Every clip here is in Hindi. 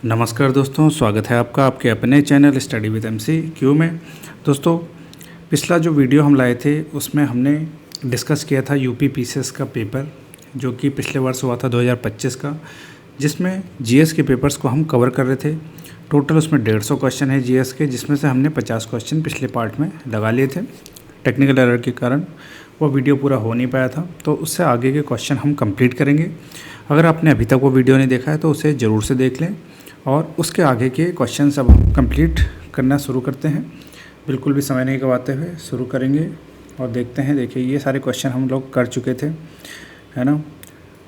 नमस्कार दोस्तों, स्वागत है आपका आपके अपने चैनल स्टडी विद MCQ में। दोस्तों, पिछला जो वीडियो हम लाए थे उसमें हमने डिस्कस किया था यूपी पीसीएस का पेपर जो कि पिछले वर्ष हुआ था 2025 का, जिसमें जीएस के पेपर्स को हम कवर कर रहे थे। टोटल उसमें 150 क्वेश्चन है जीएस के, जिसमें से हमने 50 क्वेश्चन पिछले पार्ट में लगा लिए थे। टेक्निकल एरर के कारण वो वीडियो पूरा हो नहीं पाया था, तो उससे आगे के क्वेश्चन हम कंप्लीट करेंगे। अगर आपने अभी तक वो वीडियो नहीं देखा है तो उसे ज़रूर से देख लें और उसके आगे के क्वेश्चन अब हम कंप्लीट करना शुरू करते हैं। बिल्कुल भी समय नहीं गवाते हुए शुरू करेंगे और देखते हैं। देखिए, ये सारे क्वेश्चन हम लोग कर चुके थे, है ना।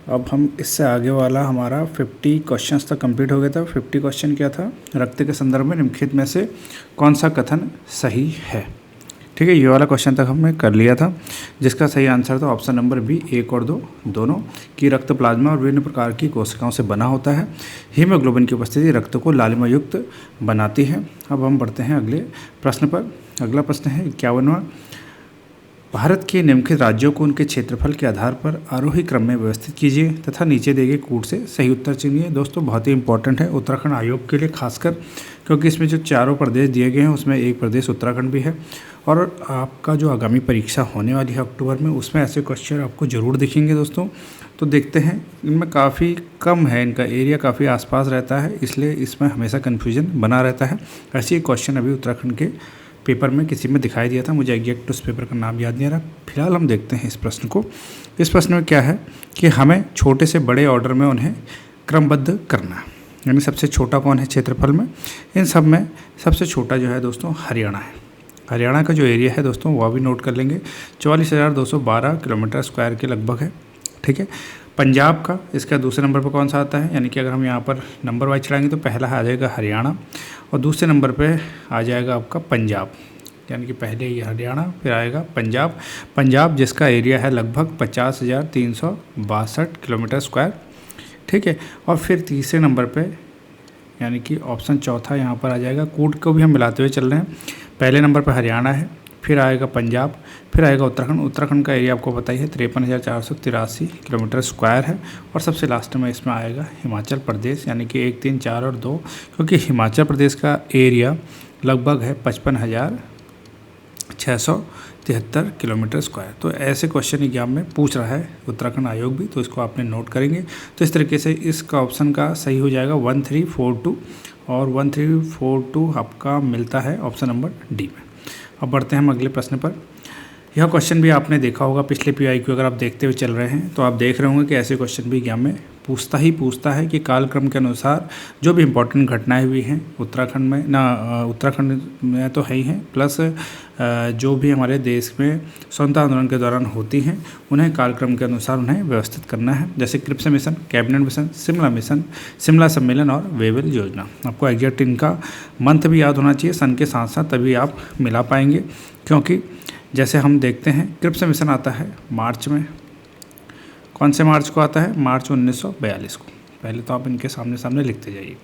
अब हम इससे आगे वाला हमारा 50 क्वेश्चंस तक कंप्लीट हो गया था। 50 क्वेश्चन क्या था? रक्त के संदर्भ में निम्नलिखित में से कौन सा कथन सही है? ठीक है, ये वाला क्वेश्चन तक हमने कर लिया था, जिसका सही आंसर था ऑप्शन नंबर बी, 1 और 2 दोनों, कि रक्त प्लाज्मा और विभिन्न प्रकार की कोशिकाओं से बना होता है। हीमोग्लोबिन की उपस्थिति रक्त को लालिमा युक्त बनाती है। अब हम बढ़ते हैं अगले प्रश्न पर। अगला प्रश्न है 51वां। भारत के निम्नलिखित राज्यों को उनके क्षेत्रफल के आधार पर आरोही क्रम में व्यवस्थित कीजिए तथा नीचे दिए गए कूट से सही उत्तर चुनिए। दोस्तों, बहुत ही इंपॉर्टेंट है उत्तराखंड आयोग के लिए खासकर, क्योंकि इसमें जो चारों प्रदेश दिए गए हैं उसमें एक प्रदेश उत्तराखंड भी है। और आपका जो आगामी परीक्षा होने वाली है अक्टूबर में, उसमें ऐसे क्वेश्चन आपको ज़रूर दिखेंगे दोस्तों। तो देखते हैं, इनमें काफ़ी कम है, इनका एरिया काफ़ी आसपास रहता है, इसलिए इसमें हमेशा कन्फ्यूजन बना रहता है। ऐसे ही क्वेश्चन अभी उत्तराखंड के पेपर में किसी में दिखाई दिया था, मुझे एग्जैक्ट उस पेपर का नाम याद नहीं आ रहा। फिलहाल हम देखते हैं इस प्रश्न को। इस प्रश्न में क्या है कि हमें छोटे से बड़े ऑर्डर में उन्हें क्रमबद्ध करना है। यानी सबसे छोटा कौन है क्षेत्रफल में? इन सब में सबसे छोटा जो है दोस्तों हरियाणा है। हरियाणा का जो एरिया है दोस्तों वो भी नोट कर लेंगे, 44,212 किलोमीटर स्क्वायर के लगभग है। ठीक है। पंजाब का इसका दूसरे नंबर पर कौन सा आता है? यानी कि अगर हम यहाँ पर नंबर वाइज चढ़ाएंगे तो पहला आ जाएगा हरियाणा और दूसरे नंबर पे आ जाएगा आपका पंजाब। यानी कि पहले ये हरियाणा, फिर आएगा पंजाब। पंजाब जिसका एरिया है लगभग 50,362 किलोमीटर स्क्वायर। ठीक है। और फिर तीसरे नंबर पे यानी कि ऑप्शन चौथा यहाँ पर आ जाएगा। कूट को भी हम मिलाते हुए चल रहे हैं। पहले नंबर पर हरियाणा है, फिर आएगा पंजाब, फिर आएगा उत्तराखंड। उत्तराखंड का एरिया आपको पता ही है 53,483 किलोमीटर स्क्वायर है। और सबसे लास्ट में इसमें आएगा हिमाचल प्रदेश, यानी कि 1, 3, 4 और 2, क्योंकि हिमाचल प्रदेश का एरिया लगभग है 55,673 किलोमीटर स्क्वायर। तो ऐसे क्वेश्चन एग्जाम में पूछ रहा है उत्तराखंड आयोग भी, तो इसको आपने नोट करेंगे। तो इस तरीके से इसका ऑप्शन का सही हो जाएगा 1342 और 1342 आपका मिलता है ऑप्शन नंबर डी में। अब बढ़ते हैं हम अगले प्रश्न पर। यह क्वेश्चन भी आपने देखा होगा पिछले PIQ, अगर आप देखते हुए चल रहे हैं तो आप देख रहे होंगे कि ऐसे क्वेश्चन भी एग्जाम में पूछता है कि कालक्रम के अनुसार जो भी इम्पोर्टेंट घटनाएं हुई हैं उत्तराखंड में उत्तराखंड में तो है ही हैं, प्लस जो भी हमारे देश में स्वतंत्रता आंदोलन के दौरान होती हैं उन्हें कालक्रम के अनुसार उन्हें व्यवस्थित करना है। जैसे Cripps mission, cabinet mission, Shimla सम्मेलन और वेवेल योजना। आपको एग्जैक्ट इनका मंथ भी याद होना चाहिए सन के साथ साथ, तभी आप मिला पाएंगे। क्योंकि जैसे हम देखते हैं क्रिप्स मिशन आता है मार्च में। कौन से मार्च को आता है? मार्च 1942 को। पहले तो आप इनके सामने लिखते जाइए।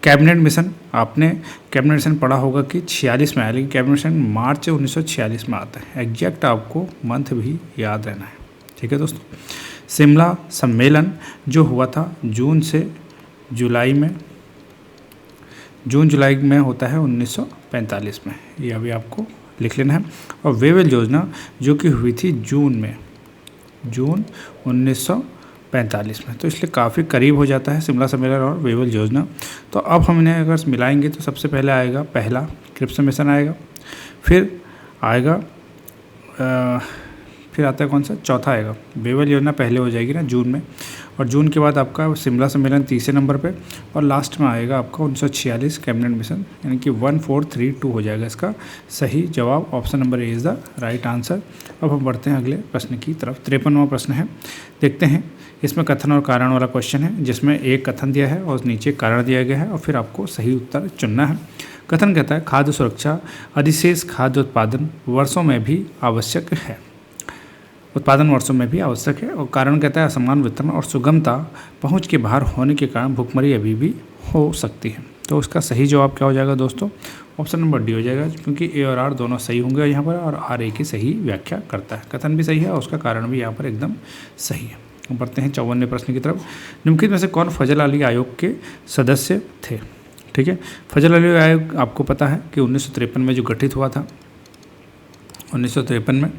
कैबिनेट मिशन, आपने कैबिनेट मिशन पढ़ा होगा कि 46 में आया, लेकिन कैबिनेट मिशन मार्च 1946 में आता है। एग्जैक्ट आपको मंथ भी याद रहना है। ठीक है दोस्तों। शिमला सम्मेलन जो हुआ था जून जुलाई में होता है 1945 में, ये अभी आपको लिख लेना है। और वेवेल योजना जो कि हुई थी जून 1945 में, तो इसलिए काफ़ी करीब हो जाता है शिमला सम्मेलन और वेवेल योजना। तो अब हम इन्हें अगर मिलाएंगे तो सबसे पहले आएगा पहला क्रिप्स मिशन आएगा, फिर आएगा फिर आता है कौन सा? चौथा आएगा वेवेल योजना, पहले हो जाएगी ना जून में, और जून के बाद आपका शिमला सम्मेलन तीसरे नंबर पे, और लास्ट में आएगा आपका 1946 कैबिनेट मिशन, यानी कि 1432 हो जाएगा इसका सही जवाब। Option number A is the right answer. अब हम बढ़ते हैं अगले प्रश्न की तरफ। 53वां प्रश्न है, देखते हैं। इसमें कथन और कारण वाला क्वेश्चन है, जिसमें एक कथन दिया है और नीचे कारण दिया गया है और फिर आपको सही उत्तर चुनना है। कथन कहता है खाद्य सुरक्षा अधिशेष खाद्य उत्पादन वर्षों में भी आवश्यक है। उत्पादन वर्षों में भी आवश्यक है। और कारण कहता है असमान वितरण और सुगमता पहुंच के बाहर होने के कारण भुखमरी अभी भी हो सकती है। तो उसका सही जवाब क्या हो जाएगा दोस्तों? ऑप्शन नंबर डी हो जाएगा, क्योंकि ए और आर दोनों सही होंगे यहाँ पर, और आर ए की सही व्याख्या करता है। कथन भी सही है और उसका कारण भी यहाँ पर एकदम सही है। बढ़ते हैं 54वें प्रश्न की तरफ। निम्नलिखित में से कौन फजल अली आयोग के सदस्य थे? ठीक है, फजल अली आयोग आपको पता है कि 1953 में जो गठित हुआ था, 1953 में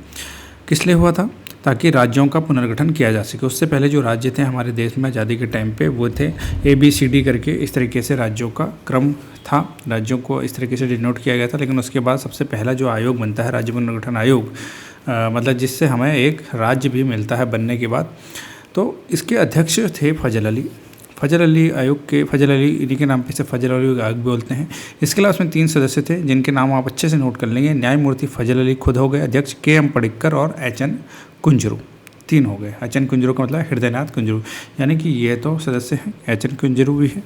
किस लिए हुआ था? ताकि राज्यों का पुनर्गठन किया जा सके। उससे पहले जो राज्य थे हमारे देश में आज़ादी के टाइम पे वो थे ABCD करके, इस तरीके से राज्यों का क्रम था, राज्यों को इस तरीके से डिनोट किया गया था। लेकिन उसके बाद सबसे पहला जो आयोग बनता है राज्य पुनर्गठन आयोग, मतलब जिससे हमें एक राज्य भी मिलता है बनने के बाद, तो इसके अध्यक्ष थे फजल अली। फजल अली आयोग के, फजल अली इन्हीं के नाम पे से फजल अली आयोग बोलते हैं। इसके अलावा उसमें 3 सदस्य थे जिनके नाम आप अच्छे से नोट कर लेंगे। न्यायमूर्ति फजल अली खुद हो गए अध्यक्ष, KM पडिक्कर और HN कुंजरू, 3 हो गए। HN कुंजरू का मतलब हृदयनाथ कुंजरू, यानी कि ये तो सदस्य हैं, HN कुंजरू भी है,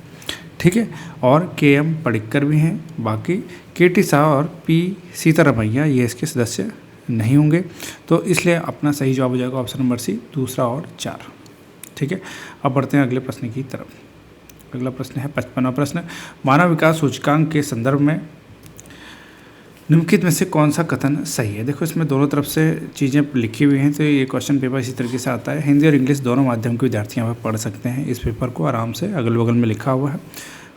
ठीक है, और KM पडिक्कर भी हैं। बाकी KT शाह और P सीतारामैया ये इसके सदस्य नहीं होंगे। तो इसलिए अपना सही जवाब हो जाएगा ऑप्शन नंबर सी, दूसरा और 4। ठीक है, अब बढ़ते हैं अगले प्रश्न की तरफ। अगला प्रश्न है 55वां प्रश्न। मानव विकास सूचकांक के संदर्भ में निम्नलिखित में से कौन सा कथन सही है? देखो इसमें दोनों तरफ से चीज़ें लिखी हुई हैं, तो ये क्वेश्चन पेपर इसी तरीके से आता है। हिंदी और इंग्लिश दोनों माध्यम के विद्यार्थी यहाँ पर पढ़ सकते हैं इस पेपर को आराम से, अगल बगल में लिखा हुआ है।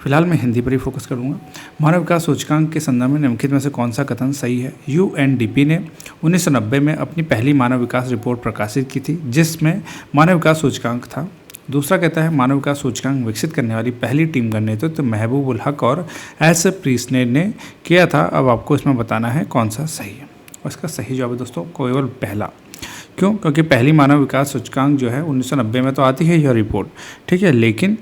फिलहाल मैं हिंदी पर ही फोकस करूँगा। मानव विकास सूचकांक के संदर्भ में निम्नलिखित में से कौन सा कथन सही है? UNDP ने 1990 में अपनी पहली मानव विकास रिपोर्ट प्रकाशित की थी जिसमें मानव विकास सूचकांक था। दूसरा कहता है मानव विकास सूचकांक विकसित करने वाली पहली टीम का नेतृत्व महबूब उल हक और एस प्रीस्ने ने किया था। अब आपको इसमें बताना है कौन सा सही है, और इसका सही जवाब है दोस्तों केवल पहला। क्यों? क्योंकि पहली मानव विकास सूचकांक जो है 1990 में तो आती है यह रिपोर्ट, ठीक है, लेकिन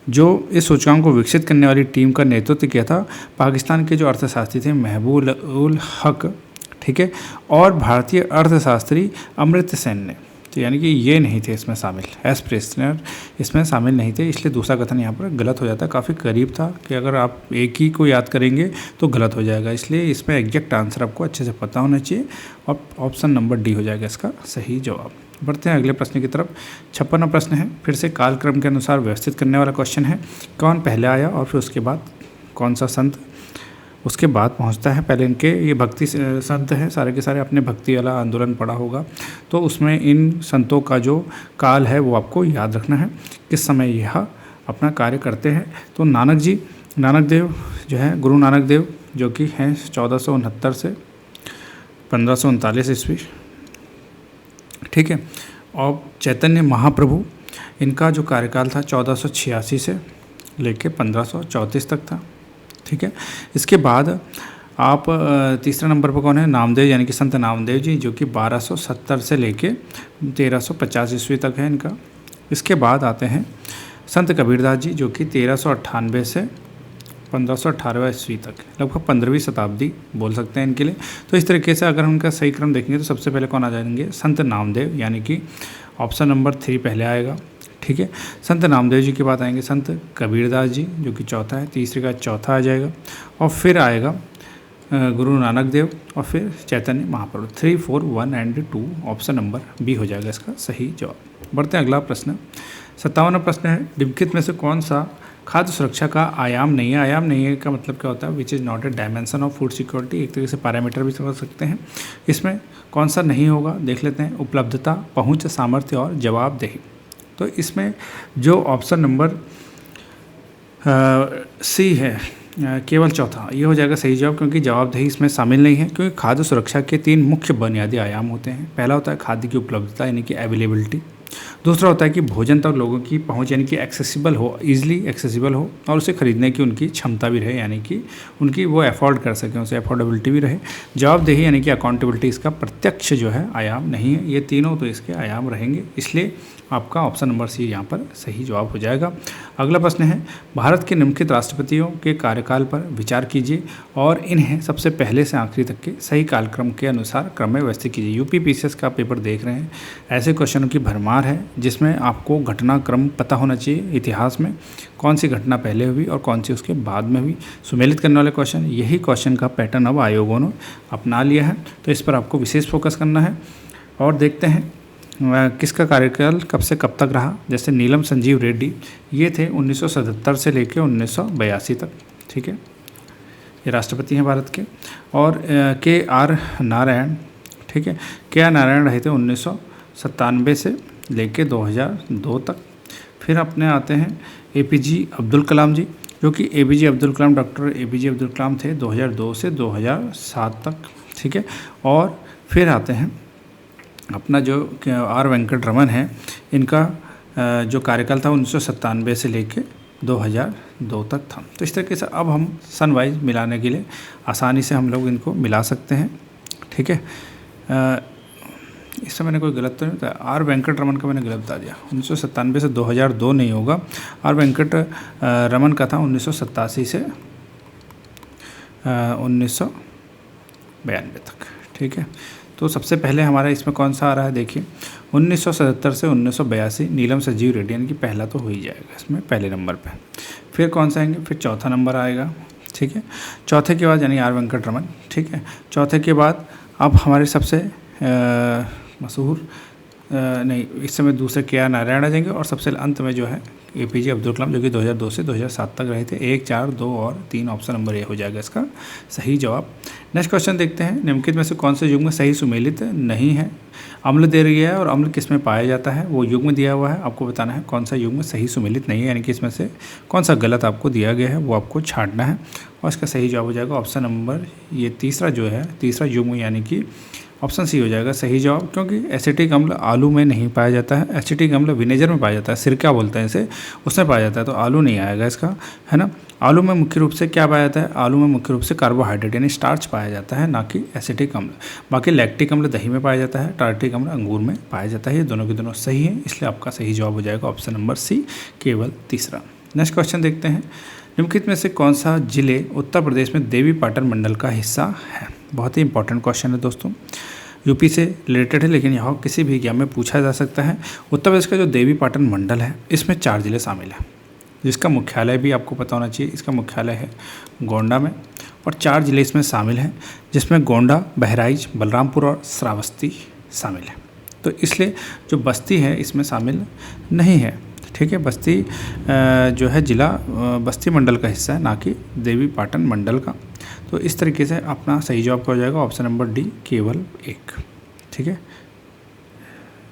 जो इस सूचकांक को विकसित करने वाली टीम का नेतृत्व किया था पाकिस्तान के जो अर्थशास्त्री थे महबूब उल हक, ठीक है, और भारतीय अर्थशास्त्री अमर्त्य सेन ने। तो यानी कि ये नहीं थे इसमें शामिल, एस प्रेस्नर इसमें शामिल नहीं थे, इसलिए दूसरा कथन यहाँ पर गलत हो जाता है। काफ़ी करीब था कि अगर आप एक ही को याद करेंगे तो गलत हो जाएगा, इसलिए इसमें एग्जैक्ट आंसर आपको अच्छे से पता होना चाहिए और ऑप्शन नंबर डी हो जाएगा इसका सही जवाब। बढ़ते हैं अगले प्रश्न की तरफ। 56वां प्रश्न है, फिर से कालक्रम के अनुसार व्यवस्थित करने वाला क्वेश्चन है। कौन पहले आया और फिर उसके बाद कौन सा संत उसके बाद पहुंचता है? पहले इनके ये भक्ति संत हैं, सारे के सारे अपने भक्ति वाला आंदोलन पढ़ा होगा, तो उसमें इन संतों का जो काल है वो आपको याद रखना है, किस समय यह अपना कार्य करते हैं। तो नानक देव जो है, गुरु नानक देव जो कि हैं 1469 से 1539 ईस्वी, ठीक है, और चैतन्य महाप्रभु इनका जो कार्यकाल था 1486 से लेके 1534 तक था, ठीक है। इसके बाद आप तीसरे नंबर पर कौन है? नामदेव, यानी कि संत नामदेव जी, जो कि 1270 से लेके 1350 ईस्वी तक है इनका। इसके बाद आते हैं संत कबीरदास जी, जो कि 1398 से 1518 ईस्वी तक, लगभग 15वीं शताब्दी बोल सकते हैं इनके लिए। तो इस तरीके से अगर उनका सही क्रम देखेंगे तो सबसे पहले कौन आ जाएंगे? संत नामदेव, यानी कि ऑप्शन नंबर 3 पहले आएगा, ठीक है। संत नामदेव जी के बाद आएंगे संत कबीरदास जी, जो कि चौथा है, तीसरे का चौथा आ जाएगा, और फिर आएगा गुरु नानक देव, और फिर Chaitanya Mahaprabhu. 3, 4, 1 and 2 option number B हो जाएगा इसका सही जवाब। बढ़ते हैं अगला प्रश्न। 57वां प्रश्न है, निम्नलिखित में से कौन सा खाद्य सुरक्षा का आयाम नहीं है? आयाम नहीं है का मतलब क्या होता है? Which is not a dimension of food security, एक तरीके से पैरामीटर भी समझ सकते हैं। इसमें कौन सा नहीं होगा देख लेते हैं। उपलब्धता, पहुँच, सामर्थ्य और जवाबदेही। तो इसमें जो ऑप्शन नंबर सी है केवल चौथा, ये हो जाएगा सही जवाब, क्योंकि जवाबदेही इसमें शामिल नहीं है। क्योंकि खाद्य सुरक्षा के 3 मुख्य बुनियादी आयाम होते हैं। पहला होता है खाद्य की उपलब्धता, यानी कि अवेलेबिलिटी। दूसरा होता है कि भोजन तक लोगों की पहुंच, यानी कि एक्सेसिबल हो, ईजिली एक्सेसिबल हो, और उसे खरीदने की उनकी क्षमता भी रहे, यानी कि उनकी वो अफोर्ड कर सकें, उसे अफोर्डेबिलिटी भी रहे। जवाबदेही यानी कि अकाउंटेबिलिटी इसका प्रत्यक्ष जो है आयाम नहीं है। ये तीनों तो इसके आयाम रहेंगे, इसलिए आपका ऑप्शन नंबर सी यहाँ पर सही जवाब हो जाएगा। अगला प्रश्न है, भारत के निम्नलिखित राष्ट्रपतियों के कार्यकाल पर विचार कीजिए और इन्हें सबसे पहले से आखिरी तक के सही कालक्रम के अनुसार क्रम में व्यवस्थित कीजिए। यूपी पीसीएस का पेपर देख रहे हैं, ऐसे क्वेश्चनों की भरमार है जिसमें आपको घटनाक्रम पता होना चाहिए, इतिहास में कौन सी घटना पहले हुई और कौन सी उसके बाद में हुई। सुमेलित करने वाले क्वेश्चन, यही क्वेश्चन का पैटर्न अब आयोगों ने अपना लिया है, तो इस पर आपको विशेष फोकस करना है। और देखते हैं किसका कार्यकाल कब से कब तक रहा। जैसे नीलम संजीव रेड्डी, ये थे 1977 से लेकर 1982 तक, ठीक है, ये राष्ट्रपति हैं भारत के। और KR नारायण, ठीक है, KR नारायण रहे थे 1997 से लेके 2002 तक। फिर अपने आते हैं APJ अब्दुल कलाम जी, जो कि APJ Abdul Kalam, doctor APJ Abdul Kalam थे 2002 से 2007 तक, ठीक है। और फिर आते हैं अपना जो R वेंकट रमन है, इनका जो कार्यकाल था 1997 से लेके 2002 तक था। तो इस तरीके से अब हम सन वाइज मिलाने के लिए आसानी से हम लोग इनको मिला सकते हैं, ठीक है। इससे मैंने कोई गलत तो नहीं बताया, R वेंकट रमन का मैंने गलत बता दिया, 1997 से 2002 नहीं होगा, R वेंकट रमन का था 1987 से 1992 तक, ठीक है। तो सबसे पहले हमारा इसमें कौन सा आ रहा है, देखिए 1977 से 1982 नीलम संजीव रेड्डी, यानी कि पहला तो हो ही जाएगा इसमें पहले नंबर पे। फिर कौन सा आएंगे, फिर चौथा नंबर आएगा, ठीक है। चौथे के बाद यानी R वेंकट रमन, ठीक है। चौथे के बाद अब हमारे सबसे मशहूर नहीं, इस समय दूसरे KR नारायण आ जाएंगे, और सबसे अंत में जो है APJ अब्दुल कलाम, जो कि 2002 से 2007 तक रहे थे। 1, 4, 2 और 3 ऑप्शन नंबर ए हो जाएगा इसका सही जवाब। नेक्स्ट क्वेश्चन देखते हैं, निम्नलिखित में से कौन से युग्म सही सुमेलित नहीं है। अम्ल दे रही है और अम्ल किस में पाया जाता है, वो युग्म दिया हुआ है, आपको बताना है कौन सा युग्म सही सुमेलित नहीं है, यानी कि इसमें से कौन सा गलत आपको दिया गया है वो आपको छांटना है। और इसका सही जवाब हो जाएगा ऑप्शन नंबर ये तीसरा जो है, तीसरा युग्म यानी कि ऑप्शन सी हो जाएगा सही जवाब, क्योंकि एसिटिक अम्ल आलू में नहीं पाया जाता है, एसिटिक अम्ल विनेगर में पाया जाता है, सिरका बोलते हैं इसे, उसमें पाया जाता है, तो आलू नहीं आएगा इसका, है ना। आलू में मुख्य रूप से क्या पाया जाता है, आलू में मुख्य रूप से कार्बोहाइड्रेट यानी स्टार्च पाया जाता है, ना कि एसिटिक अम्ल। बाकी लैक्टिक अम्ल दही में पाया जाता है, टार्टिक अम्ल अंगूर में पाया जाता है, ये दोनों के दोनों सही है, इसलिए आपका सही जवाब हो जाएगा ऑप्शन नंबर सी, केवल तीसरा। नेक्स्ट क्वेश्चन देखते हैं, निम्नलिखित में से कौन सा जिले उत्तर प्रदेश में देवी पाटन मंडल का हिस्सा है। बहुत ही इंपॉर्टेंट क्वेश्चन है दोस्तों, यूपी से रिलेटेड है, लेकिन यहाँ किसी भी एग्जाम में पूछा जा सकता है। उत्तर प्रदेश का जो देवी पाटन मंडल है, इसमें 4 जिले शामिल हैं, जिसका मुख्यालय भी आपको पता होना चाहिए, इसका मुख्यालय है गोंडा में, और 4 जिले इसमें शामिल हैं, जिसमें गोंडा, बहराइच, बलरामपुर और श्रावस्ती शामिल है। तो इसलिए जो बस्ती है इसमें शामिल नहीं है, ठीक है। बस्ती जो है जिला बस्ती मंडल का हिस्सा है, ना कि देवी पाटन मंडल का। तो इस तरीके से अपना सही जवाब हो जाएगा ऑप्शन नंबर डी, केवल 1, ठीक है।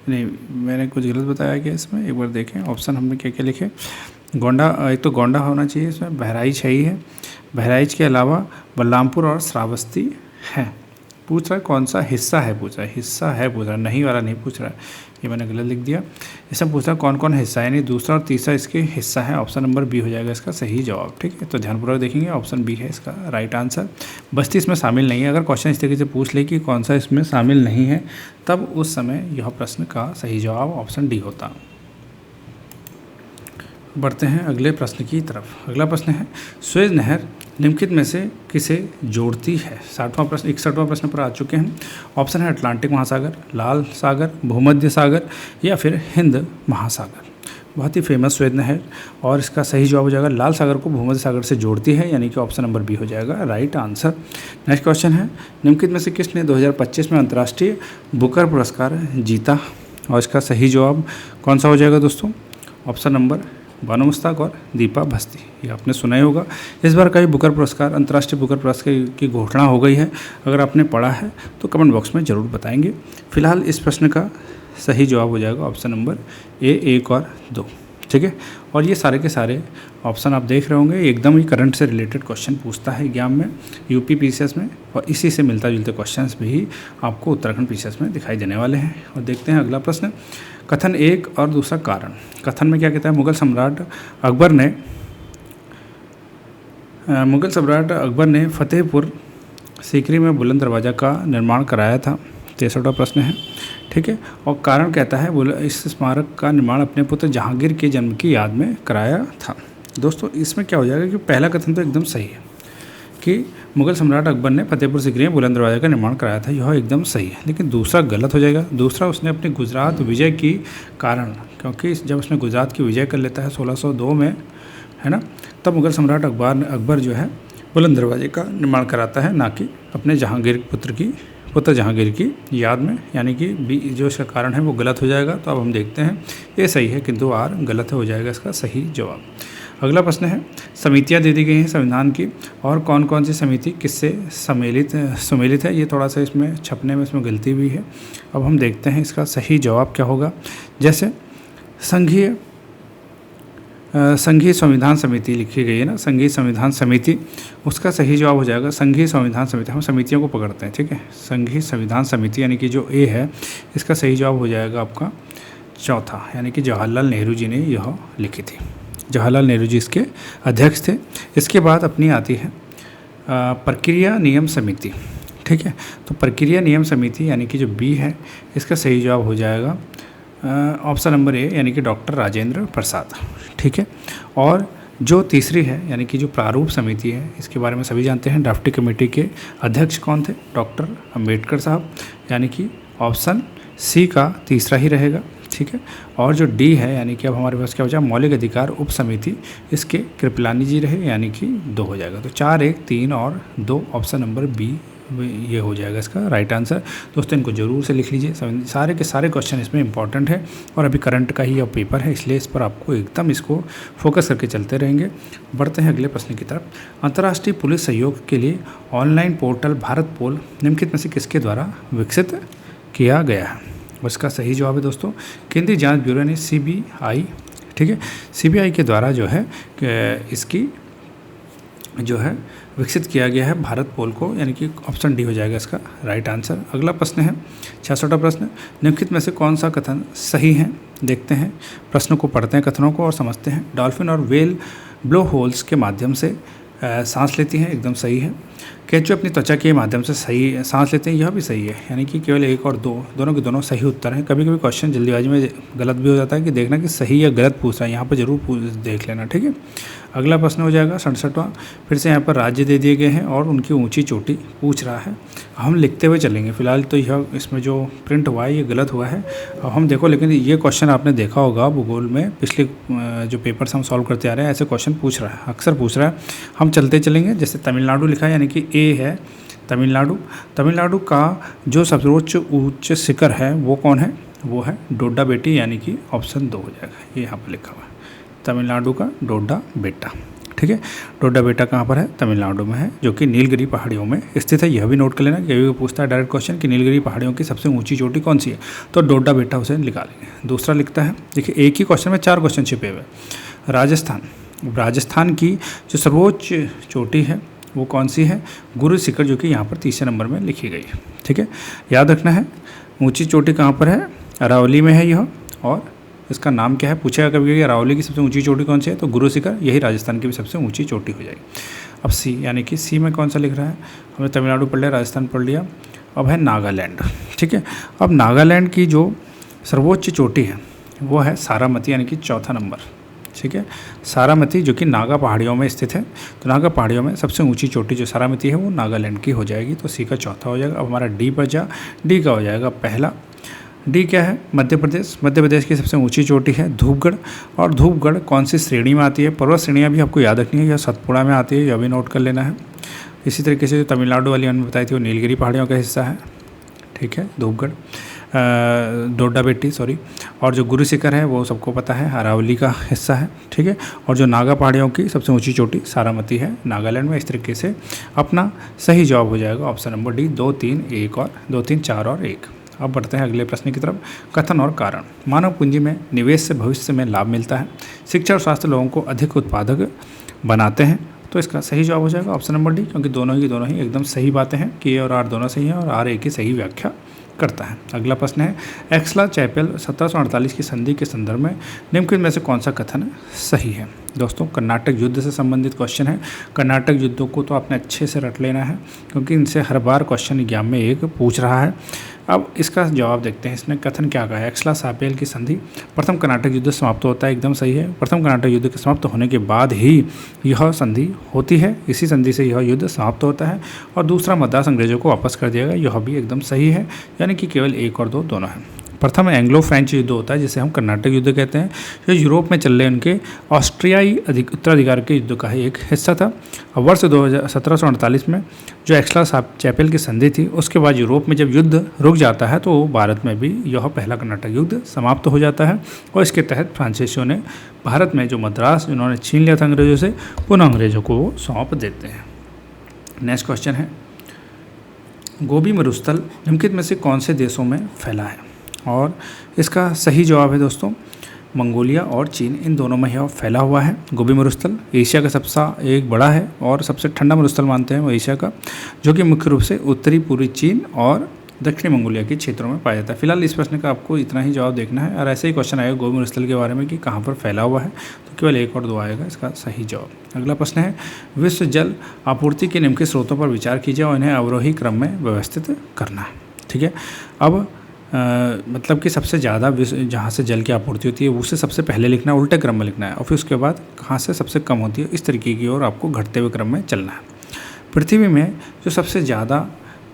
नहीं, मैंने कुछ गलत बताया क्या इसमें, एक बार देखें ऑप्शन हमने क्या क्या लिखे। गोंडा, एक तो गोंडा होना चाहिए इसमें, बहराइच है ही है, बहराइच के अलावा बलरामपुर और श्रावस्ती है। पूछ रहा है कौन सा हिस्सा है, पूछ रहा है हिस्सा है, पूछ रहा है नहीं वाला नहीं पूछ रहा है, ये मैंने गलत लिख दिया। इसमें पूछ रहा है कौन कौन हिस्सा है, यानी दूसरा और तीसरा इसके हिस्सा है, ऑप्शन नंबर बी हो जाएगा इसका सही जवाब, ठीक है। तो ध्यानपूर्वक देखेंगे, ऑप्शन बी है इसका राइट आंसर। बस्ती इसमें शामिल नहीं है। अगर क्वेश्चन इस तरीके से पूछ ले कि कौन सा इसमें शामिल नहीं है, तब उस समय यह प्रश्न का सही जवाब ऑप्शन डी होता। बढ़ते हैं अगले प्रश्न की तरफ। अगला प्रश्न है, सुएज नहर निम्नलिखित में से किसे जोड़ती है। 60वां प्रश्न, 61वां प्रश्न पर आ चुके हैं। ऑप्शन है अटलांटिक महासागर, लाल सागर, भूमध्य सागर या फिर हिंद महासागर। बहुत ही फेमस सुएज नहर, और इसका सही जवाब हो जाएगा लाल सागर को भूमध्य सागर से जोड़ती है, यानी कि ऑप्शन नंबर बी हो जाएगा राइट आंसर। नेक्स्ट क्वेश्चन है, निम्नलिखित में से किसने 2025 में अंतर्राष्ट्रीय बुकर पुरस्कार जीता, और इसका सही जवाब कौन सा हो जाएगा दोस्तों, ऑप्शन नंबर बानो मुश्ताक और दीपा भस्ती। ये आपने सुना ही होगा। इस बार का भी बुकर पुरस्कार, अंतर्राष्ट्रीय बुकर पुरस्कार की घोषणा हो गई है। अगर आपने पढ़ा है तो कमेंट बॉक्स में ज़रूर बताएंगे। फिलहाल इस प्रश्न का सही जवाब हो जाएगा ऑप्शन नंबर ए, 1 और 2, ठीक है। और ये सारे के सारे ऑप्शन आप देख रहे होंगे, एकदम ही करंट से रिलेटेड क्वेश्चन पूछता है एग्जाम में, यूपी पीसीएस में, और इसी से मिलता जुलते क्वेश्चंस भी आपको उत्तराखंड पीसीएस में दिखाई देने वाले हैं। और देखते हैं अगला प्रश्न, कथन 1 और दूसरा कारण। कथन में क्या कहता है, मुगल सम्राट अकबर ने फतेहपुर सीकरी में बुलंद दरवाज़ा का निर्माण कराया था। 63वां प्रश्न है, ठीक है। और कारण कहता है इस स्मारक का निर्माण अपने पुत्र जहांगीर के जन्म की याद में कराया था। दोस्तों इसमें क्या हो जाएगा कि पहला कथन तो एकदम सही है कि मुगल सम्राट अकबर ने फतेहपुर सीकरी में बुलंद दरवाज़ा का निर्माण कराया था, यह एकदम सही है। लेकिन दूसरा गलत हो जाएगा। दूसरा, उसने अपने गुजरात विजय की कारण, क्योंकि जब उसने गुजरात की विजय कर लेता है 1602 में, है ना, तब मुगल सम्राट अकबर जो है बुलंद दरवाजे का निर्माण कराता है, ना कि अपने पुत्र जहांगीर की याद में, यानी कि बी जो इसका कारण है वो गलत हो जाएगा। तो अब हम देखते हैं ये सही है, किंतु आर गलत हो जाएगा इसका सही जवाब। अगला प्रश्न है, समितियाँ दे दी गई हैं संविधान की, और कौन कौन सी समिति किससे सुमेलित है। ये थोड़ा सा इसमें छपने में इसमें गलती हुई है। अब हम देखते हैं इसका सही जवाब क्या होगा। जैसे संघीय संविधान समिति लिखी गई है ना, संघीय संविधान समिति, उसका सही जवाब हो जाएगा संघीय संविधान समिति। हम समितियों को पकड़ते हैं, ठीक है। संघीय संविधान समिति यानी कि जो ए है, इसका सही जवाब हो जाएगा आपका चौथा, यानी कि जवाहरलाल नेहरू जी ने यह लिखी थी। जवाहरलाल नेहरू जी इसके अध्यक्ष थे। इसके बाद अपनी आती है प्रक्रिया नियम समिति, ठीक है। तो प्रक्रिया नियम समिति यानी कि जो बी है, इसका सही जवाब हो जाएगा ऑप्शन नंबर ए, यानी कि डॉक्टर राजेंद्र प्रसाद, ठीक है। और जो तीसरी है यानी कि जो प्रारूप समिति है, इसके बारे में सभी जानते हैं। ड्राफ्टिंग कमेटी के अध्यक्ष कौन थे? डॉक्टर अंबेडकर साहब, यानी कि ऑप्शन सी का तीसरा ही रहेगा, ठीक है। और जो डी है यानी कि अब हमारे पास क्या हो जाएगा, मौलिक अधिकार उप समिति, इसके कृपलानी जी रहे, यानी कि 2 हो जाएगा। तो 4, 1, 3 और 2, ऑप्शन नंबर बी ये हो जाएगा इसका राइट आंसर। दोस्तों इनको जरूर से लिख लीजिए, सारे के सारे क्वेश्चन इसमें इंपॉर्टेंट है और अभी करंट का ही यह पेपर है, इसलिए इस पर आपको एकदम इसको फोकस करके चलते रहेंगे। बढ़ते हैं अगले प्रश्न की तरफ। अंतर्राष्ट्रीय पुलिस सहयोग के लिए ऑनलाइन पोर्टल भारत पोल निम्नलिखित में से किसके द्वारा विकसित किया गया है? उसका सही जवाब है दोस्तों केंद्रीय जांच ब्यूरो यानी CBI, ठीक है। CBI के द्वारा जो है इसकी जो है विकसित किया गया है भारत पोल को, यानी कि ऑप्शन डी हो जाएगा इसका राइट आंसर। अगला प्रश्न है 66वां प्रश्न, निम्नलिखित में से कौन सा कथन सही है? देखते हैं, प्रश्न को पढ़ते हैं, कथनों को, और समझते हैं। डॉल्फिन और व्हेल ब्लो होल्स के माध्यम से सांस लेती हैं, एकदम सही है। केंचुए अपनी त्वचा के माध्यम से सही सांस लेते हैं, यह भी सही है, यानी कि केवल 1 और 2 दोनों के दोनों सही उत्तर हैं। कभी कभी क्वेश्चन जल्दीबाजी में गलत भी हो जाता है कि देखना कि सही या गलत पूछ रहा है, यहाँ पर जरूर देख लेना, ठीक है। अगला प्रश्न हो जाएगा 67वां, फिर से यहाँ पर राज्य दे दिए गए हैं और उनकी ऊंची चोटी पूछ रहा है। हम लिखते हुए चलेंगे, फिलहाल तो यह इसमें जो प्रिंट हुआ है ये गलत हुआ है। अब हम देखो, लेकिन ये क्वेश्चन आपने देखा होगा भूगोल में, पिछले जो पेपर्स हम सॉल्व करते आ रहे हैं, ऐसे क्वेश्चन पूछ रहा है, अक्सर पूछ रहा है। हम चलते चलेंगे, जैसे तमिलनाडु लिखा है, यानी कि ए है तमिलनाडु का जो सबसे उच्च शिखर है वो कौन है? वो है डोडा बेटी, यानी कि ऑप्शन 2 हो जाएगा। ये यहाँ पर लिखा हुआ है तमिलनाडु का डोडा बेटा, ठीक है। डोडा बेटा कहाँ पर है? तमिलनाडु में है, जो कि नीलगिरी पहाड़ियों में स्थित है। यह भी नोट कर लेना, कभी पूछता है डायरेक्ट क्वेश्चन कि नीलगिरी पहाड़ियों की सबसे ऊंची चोटी कौन सी है, तो डोडा बेटा उसे निकालेंगे। दूसरा लिखता है, देखिए एक ही क्वेश्चन में 4 क्वेश्चन छिपे हुए। राजस्थान की जो सर्वोच्च चोटी है वो कौन सी है? गुरु शिखर, जो कि यहाँ पर 3 नंबर में लिखी गई है, ठीक है। याद रखना है ऊंची चोटी कहाँ पर है? अरावली में है यह, और इसका नाम क्या है पूछेगा कभी, अरावली की सबसे ऊंची चोटी कौन सी है? तो गुरु शिखर, यही राजस्थान की भी सबसे ऊंची चोटी हो जाएगी। अब सी, यानी कि सी में कौन सा लिख रहा है? हमने तमिलनाडु पढ़ लिया, राजस्थान पढ़ लिया, अब है नागालैंड, ठीक है। अब नागालैंड की जो सर्वोच्च चोटी है वो है सारामती, यानी कि 4था नंबर, ठीक है। सारामती जो कि नागा पहाड़ियों में स्थित है, तो नागा पहाड़ियों में सबसे ऊंची चोटी जो सारामती है वो नागालैंड की हो जाएगी, तो सी का 4था हो जाएगा। अब हमारा डी पर जा, डी का हो जाएगा पहला। डी क्या है? मध्य प्रदेश की सबसे ऊंची चोटी है धूपगढ़, और धूपगढ़ कौन सी श्रेणी में आती है? पर्वत श्रेणियाँ भी आपको याद रखनी है, यह सतपुड़ा में आती है, यह भी नोट कर लेना है। इसी तरीके से जो तमिलनाडु वाली हमने बताई थी वो नीलगिरी पहाड़ियों का हिस्सा है, ठीक है, धूपगढ़, डोडा बेटी सॉरी, और जो गुरु शिखर है वो सबको पता है अरावली का हिस्सा है, ठीक है। और जो नागा पहाड़ियों की सबसे ऊंची चोटी सारामती है नागालैंड में। इस तरीके से अपना सही जवाब हो जाएगा ऑप्शन नंबर डी, 2, 3, 1 और 2, 3, 4 और 1। अब बढ़ते हैं अगले प्रश्न की तरफ। कथन और कारण। मानव पूंजी में निवेश से भविष्य में लाभ मिलता है। शिक्षा और स्वास्थ्य लोगों को अधिक उत्पादक बनाते हैं, तो इसका सही जवाब हो जाएगा ऑप्शन नंबर डी, क्योंकि दोनों ही एकदम सही बातें हैं कि ए और आर दोनों सही हैं और आर ए की सही व्याख्या करता है। अगला प्रश्न है एक्सला चैपेल 1748 की संधि के संदर्भ में निम्नलिखित में से कौन सा कथन सही है? दोस्तों कर्नाटक युद्ध से संबंधित क्वेश्चन है। कर्नाटक युद्धों को तो आपने अच्छे से रट लेना है, क्योंकि इनसे हर बार क्वेश्चन एग्जाम में एक पूछ रहा है। अब इसका जवाब देखते हैं, इसने कथन क्या कहा है। एक्सला सापेल की संधि, प्रथम कर्नाटक युद्ध समाप्त होता है, एकदम सही है। प्रथम कर्नाटक युद्ध के समाप्त होने के बाद ही यह संधि होती है, इसी संधि से यह युद्ध समाप्त होता है। और दूसरा मद्रास अंग्रेजों को वापस कर दिया गया, यह भी एकदम सही है, यानी कि केवल 1 और 2 दोनों हैं। प्रथम एंग्लो फ्रेंच युद्ध होता है जिसे हम कर्नाटक युद्ध कहते हैं, जो यूरोप में चल रहे उनके ऑस्ट्रियाई उत्तराधिकार के युद्ध का ही एक हिस्सा था। अब वर्ष 1748 में जो एक्सला चैपेल की संधि थी, उसके बाद यूरोप में जब युद्ध रुक जाता है तो भारत में भी यह पहला कर्नाटक युद्ध समाप्त हो जाता है और इसके तहत फ्रांसीसियों ने भारत में जो मद्रास जिन्होंने छीन लिया था अंग्रेजों से, पुनः अंग्रेजों को वो सौंप देते हैं। नेक्स्ट क्वेश्चन है, गोबी मरुस्थल निम्नलिखित में से कौन से देशों में फैला है? और इसका सही जवाब है दोस्तों मंगोलिया और चीन, इन दोनों में यह फैला हुआ है। गोबी मरुस्थल एशिया का सबसे एक बड़ा है और सबसे ठंडा मरुस्थल मानते हैं वो एशिया का, जो कि मुख्य रूप से उत्तरी पूर्वी चीन और दक्षिणी मंगोलिया के क्षेत्रों में पाया जाता है। फिलहाल इस प्रश्न का आपको इतना ही जवाब देखना है और ऐसे ही क्वेश्चन आएगा गोबी मरुस्थल के बारे में कि कहाँ पर फैला हुआ है, तो केवल 1 और 2 आएगा इसका सही जवाब। अगला प्रश्न है, विश्व जल आपूर्ति के निम्नलिखित स्रोतों पर विचार कीजिए और इन्हें अवरोही क्रम में व्यवस्थित करना है। ठीक है, अब मतलब कि सबसे ज़्यादा जहाँ से जल की आपूर्ति होती है उसे सबसे पहले लिखना है, उल्टे क्रम में लिखना है और फिर उसके बाद कहाँ से सबसे कम होती है, इस तरीके की ओर आपको घटते हुए क्रम में चलना है। पृथ्वी में जो सबसे ज़्यादा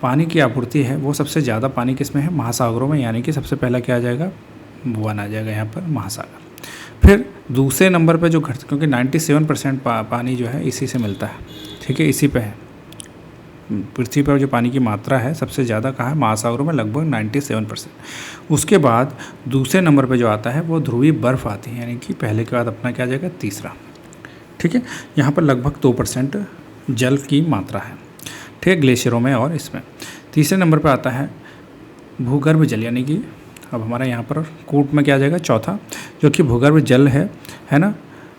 पानी की आपूर्ति है वो सबसे ज़्यादा पानी किस में है? महासागरों में, यानी कि सबसे पहला क्या आ जाएगा? 1 आ जाएगा यहाँ पर महासागर। फिर दूसरे नंबर पे जो क्योंकि 97% पानी जो है इसी से मिलता है। ठीक है, इसी पे है पृथ्वी पर जो पानी की मात्रा है सबसे ज़्यादा कहाँ है? महासागरों में, लगभग 97%। उसके बाद दूसरे नंबर पे जो आता है वो ध्रुवीय बर्फ़ आती है, यानी कि पहले के बाद अपना क्या आ जाएगा? तीसरा। ठीक है, यहाँ पर लगभग 2% जल की मात्रा है। ठीक है, ग्लेशियरों में और इसमें। तीसरे नंबर पर आता है भूगर्भ जल, यानी कि अब हमारा यहाँ पर कूट में क्या आ जाएगा? चौथा, जो कि भूगर्भ जल है ना।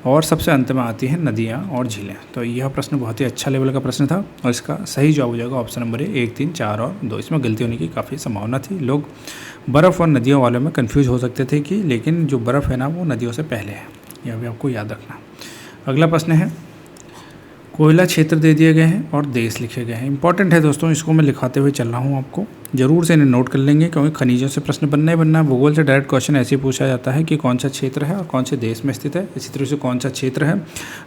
और सबसे अंत में आती है नदियाँ और झीलें। तो यह प्रश्न बहुत ही अच्छा लेवल का प्रश्न था और इसका सही जवाब हो जाएगा ऑप्शन नंबर 1, 3, 4 और 2। इसमें गलती होने की काफ़ी संभावना थी। लोग बर्फ़ और नदियों वालों में कन्फ्यूज हो सकते थे कि लेकिन जो बर्फ़ है ना वो नदियों से पहले है, यह भी आपको याद रखना। अगला प्रश्न है, कोयला क्षेत्र दे दिए गए हैं और देश लिखे गए हैं। इंपॉर्टेंट है दोस्तों, इसको मैं लिखाते हुए चल रहा हूँ, आपको जरूर से इन्हें नोट कर लेंगे क्योंकि खनिजों से प्रश्न बनना ही बनना है। भूगोल से डायरेक्ट क्वेश्चन ऐसे ही पूछा जाता है कि कौन सा क्षेत्र है और कौन से देश में स्थित है। इसी तरह से कौन सा क्षेत्र है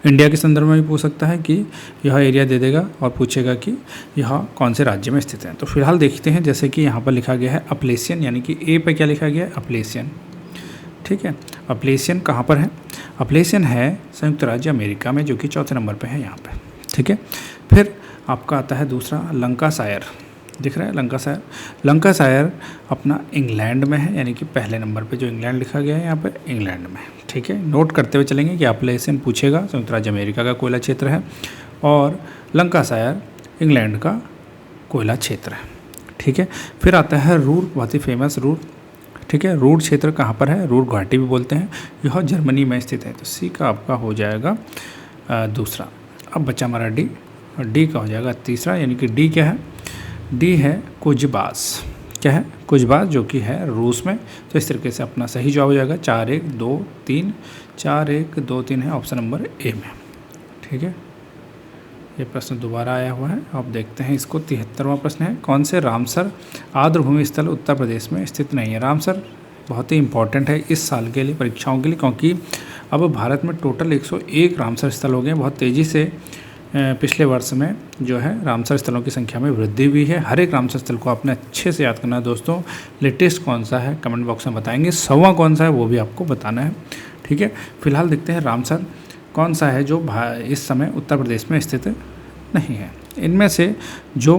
इंडिया के संदर्भ में भी पूछ सकता है कि यह एरिया दे देगा और पूछेगा कि यह कौन से राज्य में स्थित है। तो फिलहाल देखते हैं, जैसे कि यहाँ पर लिखा गया है अपलेशियन, यानी कि ए पे क्या लिखा गया है? अपलेशियन। ठीक है, अपलेशियन कहाँ पर है? अपलेशियन है संयुक्त राज्य अमेरिका में, जो कि चौथे नंबर पर है यहाँ पर। ठीक है, फिर आपका आता है दूसरा लंकाशायर, दिख रहा है लंकाशायर। लंकाशायर अपना इंग्लैंड में है, यानी कि पहले नंबर पे जो इंग्लैंड लिखा गया है यहाँ पे इंग्लैंड में। ठीक है, नोट करते हुए चलेंगे कि अपलेशियन पूछेगा, संयुक्त राज्य अमेरिका का कोयला क्षेत्र है और लंकाशायर इंग्लैंड का कोयला क्षेत्र है। ठीक है, फिर आता है रूर, बहुत ही फेमस रूर। ठीक है, रूर क्षेत्र कहाँ पर है? रूर घाटी भी बोलते हैं, यह जर्मनी में स्थित है। तो सी का आपका हो जाएगा दूसरा। अब बचा हमारा डी, और डी का हो जाएगा तीसरा, यानी कि डी क्या है? डी है कुजबास। क्या है? कुजबास, जो कि है रूस में। तो इस तरीके से अपना सही जवाब हो जाएगा 4, 1, 2, 3, 4, 1, 2, 3 है ऑप्शन नंबर ए में। ठीक है, ये प्रश्न दोबारा आया हुआ है, आप देखते हैं इसको। 73वां प्रश्न है, कौन से रामसर आर्द्रभूमि स्थल उत्तर प्रदेश में स्थित नहीं है? रामसर बहुत ही इंपॉर्टेंट है इस साल के लिए, परीक्षाओं के लिए, क्योंकि अब भारत में टोटल 101 रामसर स्थल हो गए। बहुत तेज़ी से पिछले वर्ष में जो है रामसर स्थलों की संख्या में वृद्धि हुई है। हर एक रामसर स्थल को आपने अच्छे से याद करना है दोस्तों। लेटेस्ट कौन सा है कमेंट बॉक्स में बताएंगे, 100वां कौन सा है वो भी आपको बताना है। ठीक है, फिलहाल देखते हैं रामसर कौन सा है जो इस समय उत्तर प्रदेश में स्थित नहीं है। इनमें से जो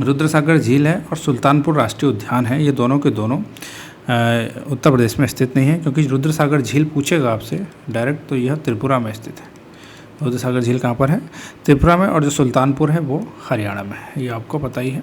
रुद्रसागर झील है और सुल्तानपुर राष्ट्रीय उद्यान है, ये दोनों के दोनों उत्तर प्रदेश में स्थित नहीं है, क्योंकि रुद्रसागर झील पूछेगा आपसे डायरेक्ट, तो यह त्रिपुरा में स्थित है। रुद्रसागर झील कहाँ पर है? त्रिपुरा में। और जो सुल्तानपुर है वो हरियाणा में है, ये आपको पता ही है।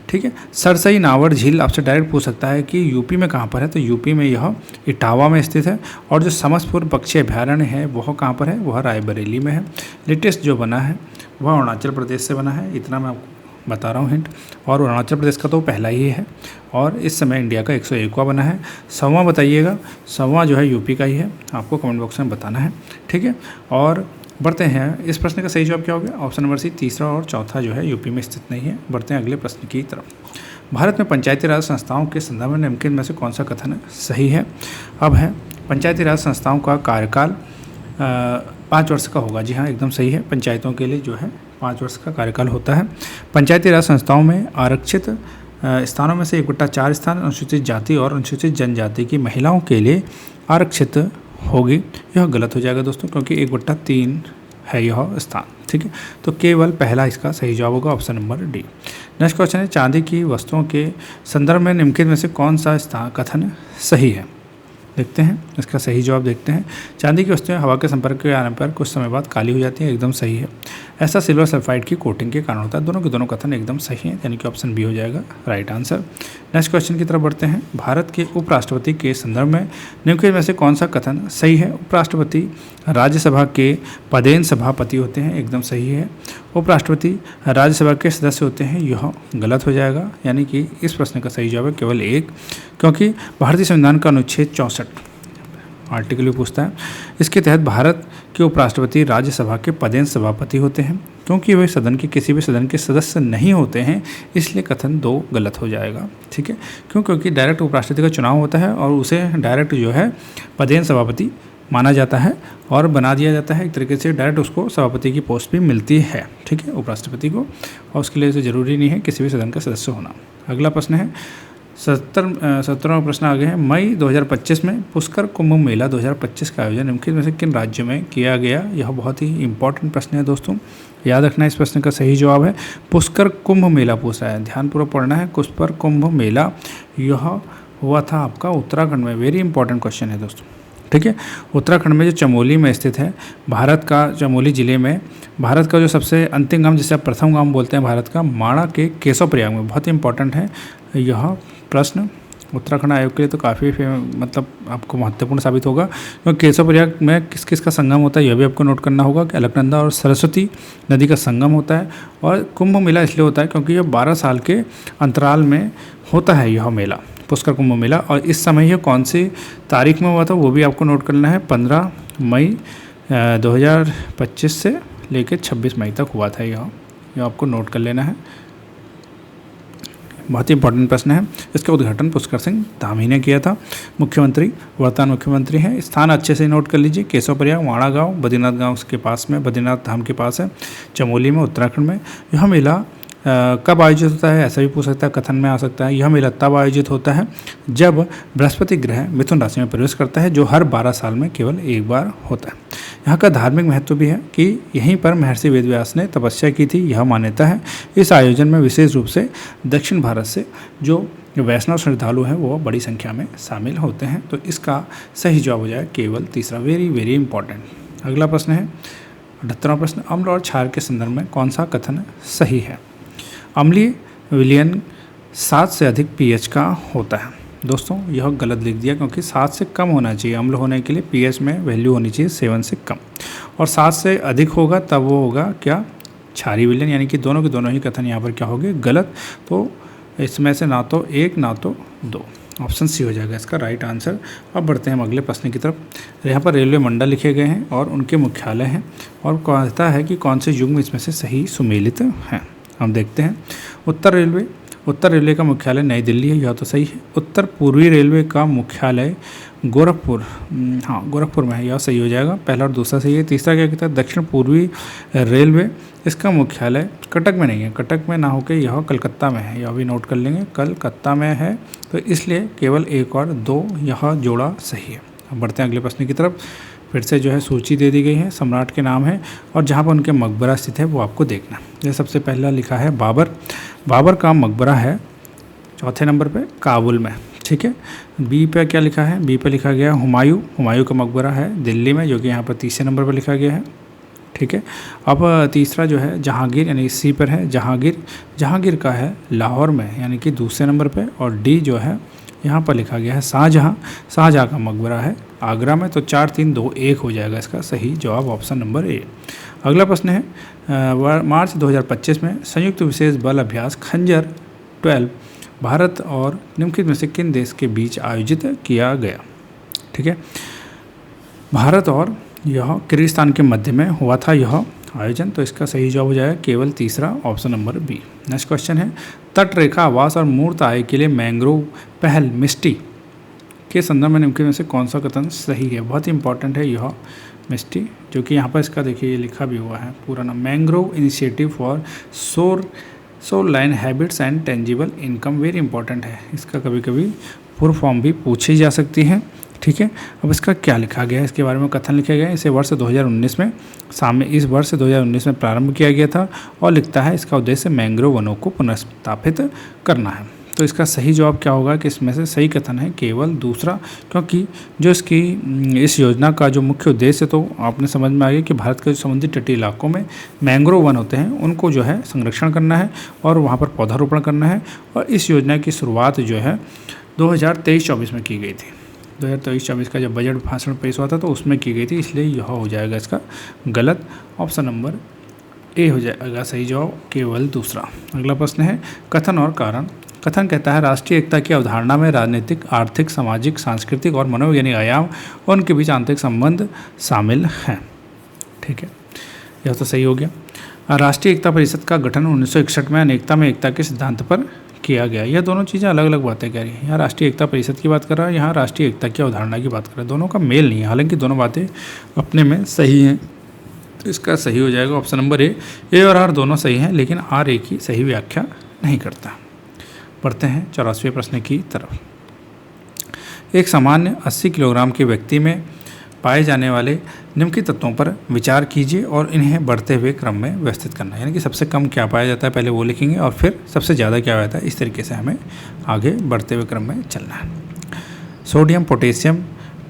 ठीक है, सरसई नावर झील आपसे डायरेक्ट पूछ सकता है कि यूपी में कहाँ पर है, तो यूपी में यह इटावा में स्थित है। और जो समस्तपुर पक्षी अभ्यारण्य है वह कहाँ पर है? वह रायबरेली में है। लेटेस्ट जो बना है वह अरुणाचल प्रदेश से बना है, इतना मैं आपको बता रहा हूँ हिंट। और अरुणाचल प्रदेश का तो पहला ही है और इस समय इंडिया का 101वां बना है। 100वां बताइएगा, 100वां जो है यूपी का ही है, आपको कमेंट बॉक्स में बताना है। ठीक है, और बढ़ते हैं, इस प्रश्न का सही जवाब क्या हो गया? ऑप्शन नंबर सी, तीसरा और चौथा जो है यूपी में स्थित नहीं है। बढ़ते हैं अगले प्रश्न की तरफ। भारत में पंचायती राज संस्थाओं के संदर्भ में निम्नलिखित में से कौन सा कथन सही है? अब है पंचायती राज संस्थाओं का कार्यकाल 5 वर्ष का होगा। जी हाँ, एकदम सही है। पंचायतों के लिए जो है 5 वर्ष का कार्यकाल होता है। पंचायती राज संस्थाओं में आरक्षित स्थानों में से 1/4 स्थान अनुसूचित जाति और अनुसूचित जनजाति की महिलाओं के लिए आरक्षित होगी। यह गलत हो जाएगा दोस्तों, क्योंकि 1/3 है यह स्थान। ठीक है, तो केवल पहला इसका सही जवाब होगा, option number D. Next question है, चांदी की वस्तुओं के संदर्भ में निम्नलिखित में से कौन सा कथन सही है। देखते हैं इसका सही जवाब। देखते हैं, चांदी की वस्तुएं हवा के संपर्क में आने पर कुछ समय बाद काली हो जाती हैं, एकदम सही है। ऐसा सिल्वर सल्फाइड की कोटिंग के कारण होता है। दोनों के दोनों कथन एकदम सही हैं, यानी कि ऑप्शन बी हो जाएगा राइट आंसर। नेक्स्ट क्वेश्चन की तरफ बढ़ते हैं, भारत के उपराष्ट्रपति के संदर्भ में निम्नलिखित में से कौन सा कथन सही है। उपराष्ट्रपति राज्यसभा के पदेन सभापति होते हैं, एकदम सही है। उपराष्ट्रपति राज्यसभा के सदस्य होते हैं, यह गलत हो जाएगा, यानी कि इस प्रश्न का सही जवाब है केवल एक, क्योंकि भारतीय संविधान का अनुच्छेद 64 आर्टिकल भी पूछता है, इसके तहत भारत के उपराष्ट्रपति राज्यसभा के पदेन सभापति होते हैं। क्योंकि वे सदन के किसी भी सदन के सदस्य नहीं होते हैं, इसलिए कथन 2 गलत हो जाएगा। ठीक है, क्योंकि डायरेक्ट उपराष्ट्रपति का चुनाव होता है और उसे डायरेक्ट जो है पदेन सभापति माना जाता है और बना दिया जाता है। एक तरीके से डायरेक्ट उसको सभापति की पोस्ट भी मिलती है, ठीक है, उपराष्ट्रपति को, और उसके लिए ज़रूरी नहीं है किसी भी सदन का सदस्य होना। अगला प्रश्न है 17वां प्रश्न आगे है, मई 2025 में पुष्कर कुंभ मेला 2025 का आयोजन निम्नलिखित में से किन राज्यों में किया गया। यह बहुत ही इंपॉर्टेंट प्रश्न है दोस्तों, याद रखना। इस प्रश्न का सही जवाब है पुष्कर कुंभ मेला पूछा है, ध्यानपूर्वक पढ़ना है। पुष्कर कुंभ मेला यह हुआ था आपका उत्तराखंड में। वेरी इंपॉर्टेंट क्वेश्चन है दोस्तों, ठीक है। उत्तराखंड में जो चमोली में स्थित है, भारत का चमोली ज़िले में, भारत का जो सबसे अंतिम गांव जिसे आप प्रथम गांव बोलते हैं भारत का, माणा के केशव प्रयाग में। बहुत इंपॉर्टेंट है यह प्रश्न उत्तराखंड आयोग के लिए, तो काफ़ी मतलब आपको महत्वपूर्ण साबित होगा, क्योंकि केशव प्रयाग में किस किस का संगम होता है यह भी आपको नोट करना होगा कि अलकनंदा और सरस्वती नदी का संगम होता है। और कुंभ मेला इसलिए होता है क्योंकि यह 12 साल के अंतराल में होता है यह मेला, पुष्कर कुंभ मेला। और इस समय यह कौन सी तारीख में हुआ था वो भी आपको नोट करना है। 15 मई 2025 से लेकर 26 मई तक हुआ था यह आपको नोट कर लेना है। बहुत ही इंपॉर्टेंट प्रश्न है। इसका उद्घाटन पुष्कर सिंह धामी ने किया था, मुख्यमंत्री, वर्तमान मुख्यमंत्री हैं। स्थान अच्छे से नोट कर लीजिए, केशव प्रयाग, माणा गाँव, बद्रीनाथ गाँव के पास में, बद्रीनाथ धाम के पास है, चमोली में, उत्तराखंड में। यह मेला कब आयोजित होता है ऐसा भी पूछ सकता है, कथन में आ सकता है। यह मेला तब आयोजित होता है जब बृहस्पति ग्रह मिथुन राशि में प्रवेश करता है, जो हर 12 साल में केवल एक बार होता है। यहाँ का धार्मिक महत्व भी है कि यहीं पर महर्षि वेदव्यास ने तपस्या की थी, यह मान्यता है। इस आयोजन में विशेष रूप से दक्षिण भारत से जो वैष्णव श्रद्धालु हैं वो बड़ी संख्या में शामिल होते हैं। तो इसका सही जवाब हो जाए केवल तीसरा। Very very important. अगला प्रश्न है 78वां प्रश्न, अम्ल और क्षार के संदर्भ में कौन सा कथन सही है। अम्लीय विलयन 7 से अधिक pH का होता है। दोस्तों यह गलत लिख दिया, क्योंकि 7 से कम होना चाहिए अम्ल होने के लिए, pH में वैल्यू होनी चाहिए 7 से कम, और 7 से अधिक होगा तब वो होगा क्या, क्षारीय विलयन। यानी कि दोनों के दोनों ही कथन यहाँ पर क्या होंगे, गलत। तो इसमें से ना तो 1 ना तो 2, ऑप्शन सी हो जाएगा इसका राइट आंसर। अब बढ़ते हैं हम अगले प्रश्न की तरफ। यहाँ पर रेलवे मंडल लिखे गए हैं और उनके मुख्यालय हैं, और कहता है कि कौन से युग में इसमें से सही सुमेलित हैं। हम देखते हैं, उत्तर रेलवे का मुख्यालय नई दिल्ली है, यह तो सही है। उत्तर पूर्वी रेलवे का मुख्यालय गोरखपुर, गोरखपुर में है, यह सही हो जाएगा। पहला और दूसरा सही है। तीसरा क्या कहता है, दक्षिण पूर्वी रेलवे, इसका मुख्यालय कटक में नहीं है, कटक में ना होकर यह कलकत्ता में है, यह भी नोट कर लेंगे, कलकत्ता में है। तो इसलिए केवल 1 और 2 यह जोड़ा सही है। अब बढ़ते हैं अगले प्रश्न की तरफ। फिर से जो है सूची दे दी गई है, सम्राट के नाम है और जहाँ पर उनके मकबरा स्थित है वो आपको देखना। जैसे सबसे पहला लिखा है बाबर का मकबरा है 4थे नंबर पे काबुल में, ठीक है। बी पे क्या लिखा है, बी पे लिखा गया हुमायूं का मकबरा है दिल्ली में, जो कि यहाँ पर 30 नंबर पर लिखा गया है, ठीक है। अब तीसरा जो है जहांगीर, यानी सी पर है जहांगीर का है लाहौर में, यानी कि दूसरे नंबर पर। और डी जो है यहाँ पर लिखा गया है शाहजहाँ का मकबरा है आगरा में। तो 4 3 2 1 हो जाएगा इसका सही जवाब, ऑप्शन नंबर ए। अगला प्रश्न है मार्च 2025 में संयुक्त विशेष बल अभ्यास खंजर 12 भारत और निम्नलिखित में से किन देश के बीच आयोजित किया गया, ठीक है। भारत और यह किर्गिस्तान के मध्य में हुआ था यह आयोजन। तो इसका सही जवाब हो जाएगा केवल तीसरा, option number B. Next question है तट रेखा आवास और मूर्त आय के लिए मैंग्रोव पहल मिस्टी के संदर्भ में निम्नलिखित में से कौन सा कथन सही है। बहुत ही इंपॉर्टेंट है यह मिस्टी, जो कि यहाँ पर इसका देखिए लिखा भी हुआ है पूरा नाम, मैंग्रोव इनिशिएटिव फॉर शोर so line habits and tangible income very important है, इसका कभी कभी पूर्व फॉर्म भी पूछी जा सकती है। ठीक है, अब इसका क्या लिखा गया है, इसके बारे में कथन लिखा गया है। इसे वर्ष 2019 में इस वर्ष 2019 में प्रारंभ किया गया था और लिखता है इसका उद्देश्य मैंग्रोव वनों को पुनर्स्थापित करना है। तो इसका सही जवाब क्या होगा कि इसमें से सही कथन है केवल दूसरा, क्योंकि जो इस योजना का जो मुख्य उद्देश्य तो आपने समझ में आ गया कि भारत के जो समुद्री तटीय इलाकों में मैंग्रोव वन होते हैं उनको जो है संरक्षण करना है और वहाँ पर पौधारोपण करना है। और इस योजना की शुरुआत जो है 2023-24 में की गई थी। 2023-24 का जब बजट भाषण पेश हुआ था तो उसमें की गई थी, इसलिए यह हो जाएगा इसका गलत। ऑप्शन नंबर ए हो जाएगा सही जवाब, केवल दूसरा। अगला प्रश्न है कथन और कारण। कथन कहता है राष्ट्रीय एकता की अवधारणा में राजनीतिक, आर्थिक, सामाजिक, सांस्कृतिक और मनोवैज्ञानिक आयाम और उनके बीच आंतरिक संबंध शामिल हैं। ठीक है, यह तो सही हो गया। राष्ट्रीय एकता परिषद का गठन 1961 में अनेकता में एकता के सिद्धांत पर किया गया। यह दोनों चीज़ें अलग अलग बातें कह रही हैं। यहाँ राष्ट्रीय एकता परिषद की बात कर रहा है, यहाँ राष्ट्रीय एकता की अवधारणा की बात कर रहा है। दोनों का मेल नहीं है, हालांकि दोनों बातें अपने में सही हैं। तो इसका सही हो जाएगा ऑप्शन नंबर ए और आर दोनों सही हैं, लेकिन आर ए की सही व्याख्या नहीं करता। बढ़ते हैं 84वें प्रश्न की तरफ। एक सामान्य 80 किलोग्राम के व्यक्ति में पाए जाने वाले निम्नलिखित तत्वों पर विचार कीजिए और इन्हें बढ़ते हुए क्रम में व्यवस्थित करना है। यानी कि सबसे कम क्या पाया जाता है पहले वो लिखेंगे और फिर सबसे ज़्यादा क्या होता है, इस तरीके से हमें आगे बढ़ते हुए क्रम में चलना है। सोडियम, पोटेशियम,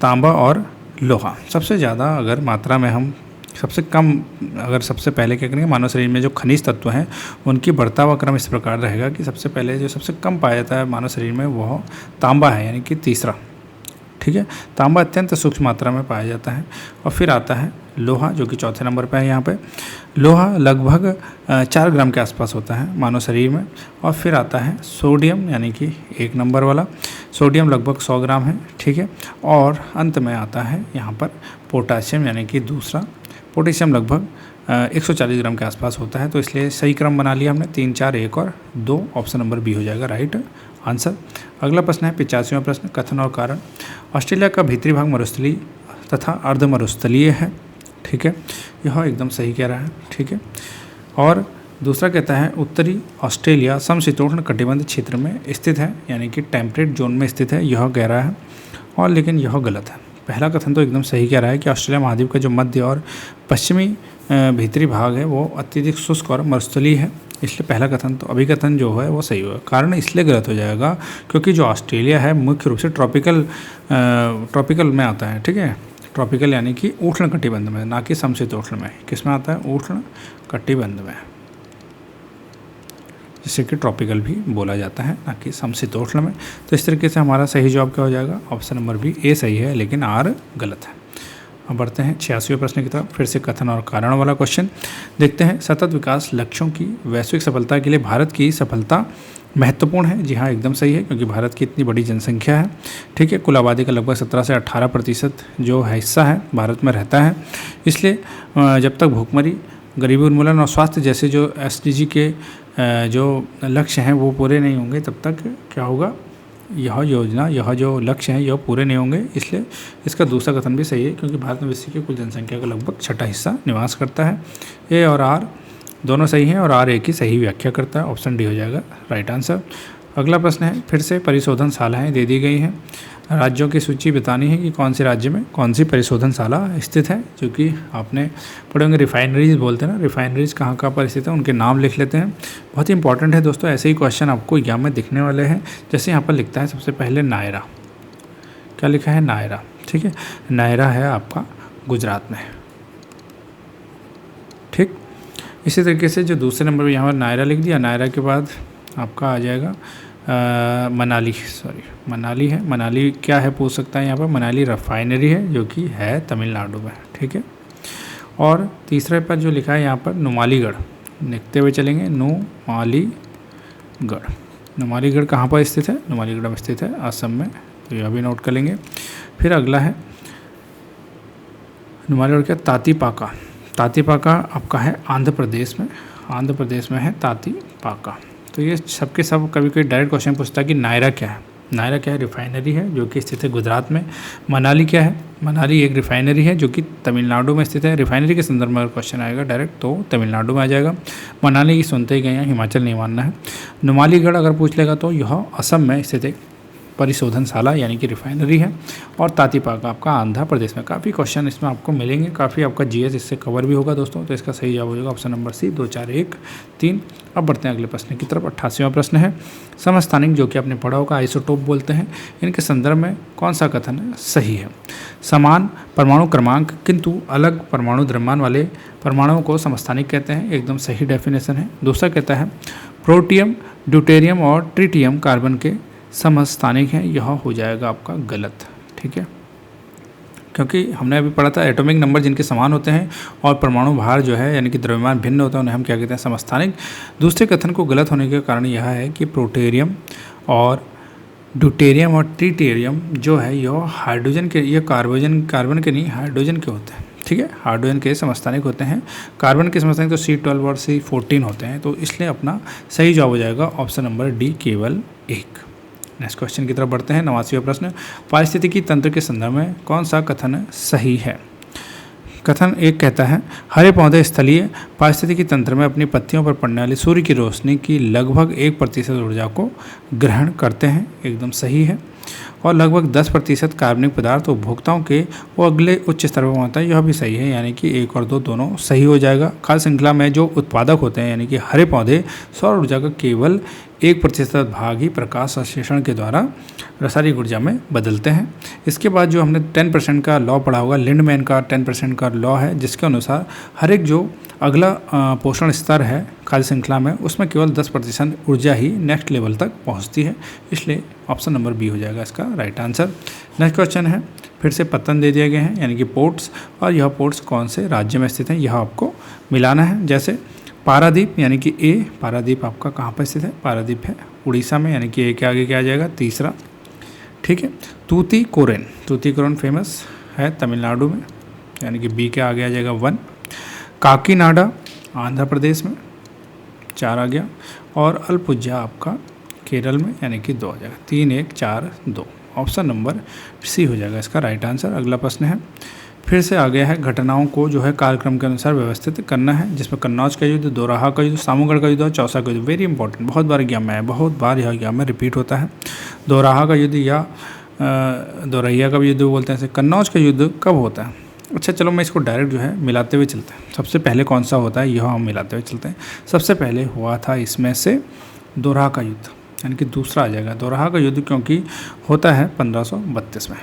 तांबा और लोहा। सबसे ज़्यादा अगर मात्रा में हम सबसे कम अगर सबसे पहले क्या करेंगे, मानव शरीर में जो खनिज तत्व हैं उनकी बढ़ता हुआ क्रम इस प्रकार रहेगा कि सबसे पहले जो सबसे कम पाया जाता है मानव शरीर में वह तांबा है, यानी कि तीसरा। ठीक है, तांबा अत्यंत सूक्ष्म मात्रा में पाया जाता है। और फिर आता है लोहा जो कि चौथे नंबर पर है। यहाँ पे लोहा लगभग 4 ग्राम के आसपास होता है मानव शरीर में। और फिर आता है सोडियम, यानी कि 1 नंबर वाला सोडियम लगभग 100 ग्राम है। ठीक है, और अंत में आता है यहाँ पर पोटाशियम, यानी कि दूसरा। पोटेशियम लगभग 140 ग्राम के आसपास होता है। तो इसलिए सही क्रम बना लिया हमने, 3, 4, 1 और 2। ऑप्शन नंबर बी हो जाएगा राइट आंसर। अगला प्रश्न है 85वां प्रश्न, कथन और कारण। ऑस्ट्रेलिया का भीतरी भाग मरुस्थलीय तथा अर्ध मरुस्थलीय है। ठीक है, यह एकदम सही कह रहा है। ठीक है, और दूसरा कहता है उत्तरी ऑस्ट्रेलिया समशीतोष्ण कटिबंध क्षेत्र में स्थित है, यानी कि टेम्परेट जोन में स्थित है, यह कह रहा है। और लेकिन यह गलत है। पहला कथन तो एकदम सही कह रहा है कि ऑस्ट्रेलिया महाद्वीप का जो मध्य और पश्चिमी भीतरी भाग है वो अत्यधिक शुष्क और मरुस्थलीय है, इसलिए पहला कथन तो अभी कथन जो है वो सही होगा। कारण इसलिए गलत हो जाएगा क्योंकि जो ऑस्ट्रेलिया है मुख्य रूप से ट्रॉपिकल में आता है। ठीक है, ट्रॉपिकल यानी कि उष्ण कटिबंध में, ना कि समशीतोष्ण में। किस में आता है? उष्ण कटिबंध में, जिसे कि ट्रॉपिकल भी बोला जाता है, ना कि समशीतोष्ण में। तो इस तरीके से हमारा सही जवाब क्या हो जाएगा? ऑप्शन नंबर बी ए सही है, लेकिन आर गलत है। अब बढ़ते हैं 86वें प्रश्न की तरफ, फिर से कथन और कारण वाला क्वेश्चन देखते हैं। सतत विकास लक्ष्यों की वैश्विक सफलता के लिए भारत की सफलता महत्वपूर्ण है। जी हाँ, एकदम सही है, क्योंकि भारत की इतनी बड़ी जनसंख्या है। ठीक है, कुल आबादी का लगभग 17 से 18% जो है हिस्सा है भारत में रहता है। इसलिए जब तक भूखमरी, गरीबी उन्मूलन और स्वास्थ्य जैसे जो SDG के जो लक्ष्य हैं वो पूरे नहीं होंगे, तब तक क्या होगा? यह योजना, यह जो लक्ष्य हैं यह पूरे नहीं होंगे। इसलिए इसका दूसरा कथन भी सही है, क्योंकि भारत में विश्व की कुल जनसंख्या का लगभग 6वां हिस्सा निवास करता है। ए और आर दोनों सही हैं और आर ए की सही व्याख्या करता है। ऑप्शन डी हो जाएगा राइट आंसर। अगला प्रश्न है, फिर से परिशोधनशालाएँ दे दी गई हैं। राज्यों की सूची बतानी है कि कौन से राज्य में कौन सी परिशोधनशाला स्थित है। जो कि आपने पढ़े होंगे, रिफाइनरीज बोलते हैं ना, रिफाइनरीज कहाँ कहाँ पर स्थित है उनके नाम लिख लेते हैं। बहुत ही इंपॉर्टेंट है दोस्तों, ऐसे ही क्वेश्चन आपको एग्जाम में दिखने वाले हैं। जैसे यहाँ पर लिखता है सबसे पहले नायरा, क्या लिखा है? नायरा। ठीक है, नायरा है आपका गुजरात में। ठीक, इसी तरीके से जो दूसरे नंबर पर यहाँ पर नायरा लिख दिया, नायरा के बाद आपका आ जाएगा मनाली, मनाली है। मनाली क्या है पूछ सकता है यहाँ पर? मनाली रिफाइनरी है, जो कि है तमिलनाडु में। ठीक है, और तीसरे पर जो लिखा है यहाँ पर नुमालीगढ़, लिखते हुए चलेंगे, नुमालीगढ़। नुमालीगढ़ कहाँ पर स्थित है? नुमालीगढ़ में स्थित है असम में, तो यह भी नोट कर लेंगे। फिर अगला है नुमालीगढ़ क्या? तातीपाका। तातीपाका आपका है आंध्र प्रदेश में, आंध्र प्रदेश में है तातीपाका। तो ये सबके सब कभी कोई डायरेक्ट क्वेश्चन पूछता है कि नायरा क्या है? नायरा क्या है? रिफाइनरी है, जो कि स्थित है गुजरात में। मनाली क्या है? मनाली एक रिफाइनरी है जो कि तमिलनाडु में स्थित है। रिफाइनरी के संदर्भ में अगर क्वेश्चन आएगा डायरेक्ट तो तमिलनाडु में आ जाएगा। मनाली की सुनते ही गए हैं, हिमाचल नहीं मानना है। नुमालीगढ़ अगर पूछ लेगा तो यह असम में स्थित एक परिशोधनशाला यानी कि रिफाइनरी है। और तातीपाक आपका आंध्र प्रदेश में। काफ़ी क्वेश्चन इसमें आपको मिलेंगे, काफ़ी आपका जीएस इससे कवर भी होगा दोस्तों। तो इसका सही जवाब हो जाएगा ऑप्शन नंबर सी, 2, 4, 1, 3। अब बढ़ते हैं अगले प्रश्न की तरफ। 88वां प्रश्न है, समस्थानिक जो कि आपने पढ़ा होगा आइसोटोप बोलते हैं, इनके संदर्भ में कौन सा कथन सही है? समान परमाणु क्रमांक किंतु अलग परमाणु द्रव्यमान वाले परमाणुओं को समस्थानिक कहते हैं, एकदम सही डेफिनेशन है। दूसरा कहता है प्रोटियम, ड्यूटेरियम और ट्रिटियम कार्बन के समस्थानिक हैं, यह हो जाएगा आपका गलत। ठीक है, क्योंकि हमने अभी पढ़ा था एटॉमिक नंबर जिनके समान होते हैं और परमाणु भार जो है यानी कि द्रव्यमान भिन्न होता है उन्हें हम क्या कहते हैं? समस्थानिक। दूसरे कथन को गलत होने के कारण यह है कि प्रोटेरियम और ड्यूटेरियम और ट्रिटियम जो है यह हाइड्रोजन के, यह कार्बन के नहीं हाइड्रोजन के होते हैं। ठीक है, हाइड्रोजन के समस्थानिक होते हैं। कार्बन के समस्थानिक तो C12 और C14 होते हैं। तो इसलिए अपना सही जवाब हो जाएगा ऑप्शन नंबर डी, केवल 1। नेक्स्ट क्वेश्चन की तरफ बढ़ते हैं। 89वां प्रश्न, पारिस्थितिकी तंत्र के संदर्भ में कौन सा कथन सही है? कथन 1 कहता है हरे पौधे स्थलीय पारिस्थितिकी तंत्र में अपनी पत्तियों पर पड़ने वाली सूर्य की रोशनी की लगभग 1% ऊर्जा को ग्रहण करते हैं, एकदम सही है। और लगभग 10% कार्बनिक पदार्थ उपभोक्ताओं के वो अगले उच्च स्तर पर होता है, यह भी सही है, यानी कि 1 और 2 दोनों सही हो जाएगा। खाद्य श्रृंखला में जो उत्पादक होते हैं यानी कि हरे पौधे सौर ऊर्जा का केवल 1% भाग ही प्रकाश संश्लेषण के द्वारा रासायनिक ऊर्जा में बदलते हैं। इसके बाद जो हमने 10% का लॉ पढ़ा होगा, लिंडमैन का 10% का लॉ है, जिसके अनुसार हर एक जो अगला पोषण स्तर है खाद्य श्रृंखला में उसमें केवल 10% ऊर्जा ही नेक्स्ट लेवल तक पहुंचती है। इसलिए ऑप्शन नंबर बी हो जाएगा इसका राइट आंसर। नेक्स्ट क्वेश्चन है, फिर से पत्तन दे दिए गए हैं यानी कि पोर्ट्स, और यह पोर्ट्स कौन से राज्य में स्थित हैं यह आपको मिलाना है। जैसे पारादीप यानी कि ए, पारादीप आपका कहाँ पर स्थित है? पारादीप है उड़ीसा में, यानी कि ए के आगे क्या आ जाएगा? तीसरा। ठीक है, तूतीकोरन फेमस है तमिलनाडु में, यानी कि बी के आगे आ जाएगा 1। काकीनाडा आंध्र प्रदेश में 4 आ गया। और अल्पुझा आपका केरल में, यानी कि 2 आ जाएगा। 3, 1, 4, 2 ऑप्शन नंबर सी हो जाएगा इसका राइट आंसर। अगला प्रश्न है, फिर से आ गया है घटनाओं को जो है कार्यक्रम के अनुसार व्यवस्थित करना है, जिसमें कन्नौज का युद्ध, दोराहा का युद्ध, सामूगढ़ का युद्ध और चौसा का युद्ध। वेरी इंपॉर्टेंट, बहुत बार एग्जाम में है, बहुत बार यह एग्जाम में रिपीट होता है। दोराहा का युद्ध या दोरहिया का भी युद्ध बोलते हैं। कन्नौज का युद्ध कब होता है? अच्छा चलो मैं इसको डायरेक्ट जो है मिलाते हुए चलते हैं। सबसे पहले कौन सा होता है यह हम मिलाते हुए चलते हैं। सबसे पहले हुआ था इसमें से दोराहा का युद्ध, यानी कि दूसरा आ जाएगा दोराहा का युद्ध, क्योंकि होता है 1532 में।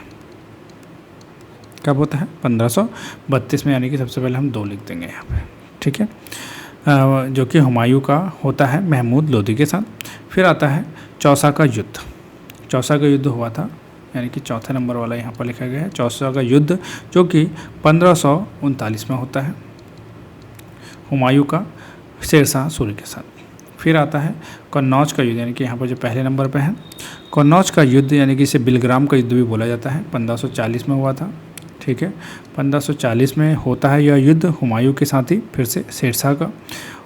कब होता है? 1532 में, यानी कि सबसे पहले हम 2 लिख देंगे यहाँ पे। ठीक है, जो कि हुमायूं का होता है महमूद लोदी के साथ। फिर आता है चौसा का युद्ध। चौसा का युद्ध हुआ था, यानी कि चौथे नंबर वाला यहाँ पर लिखा गया है, चौसा का युद्ध, जो कि 1539 में होता है हुमायूं का शेरशाह सूरी के साथ। फिर आता है कन्नौज का युद्ध, यानी कि यहाँ पर जो पहले नंबर पे है कन्नौज का युद्ध, यानी कि इसे बिलग्राम का युद्ध भी बोला जाता है, 1540 में हुआ था। ठीक है, 1540 में होता है यह युद्ध हुमायूं के साथ ही फिर से शेरशाह का।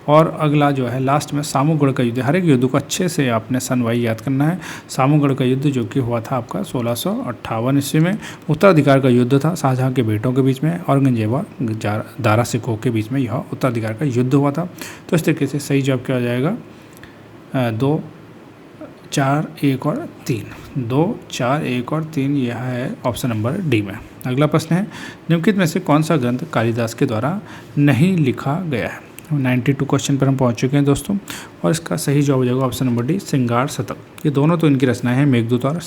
और अगला जो है लास्ट में सामूगढ़ का युद्ध। हर एक युद्ध को अच्छे से आपने सन वाई याद करना है। सामूगढ़ का युद्ध जो कि हुआ था आपका 1658 ईस्वी में, उत्तराधिकार का युद्ध था शाहजहाँ के बेटों के बीच में, औरंगजेब और दारा सिकोह के बीच में यह उत्तराधिकार का युद्ध हुआ था। तो इस तरीके से सही जवाब क्या हो जाएगा? 2, 4, 1 और 3। 2, 4, 1 और 3 यह है ऑप्शन नंबर डी में। अगला प्रश्न है, निम्नलिखित में से कौन सा ग्रंथ कालिदास के द्वारा नहीं लिखा गया है? 92 क्वेश्चन पर हम पहुंच चुके हैं दोस्तों, और इसका सही जवाब हो जाएगा ऑप्शन नंबर डी, श्रृंगार शतक। ये दोनों तो इनकी रचनाएं हैं, मेघदूत और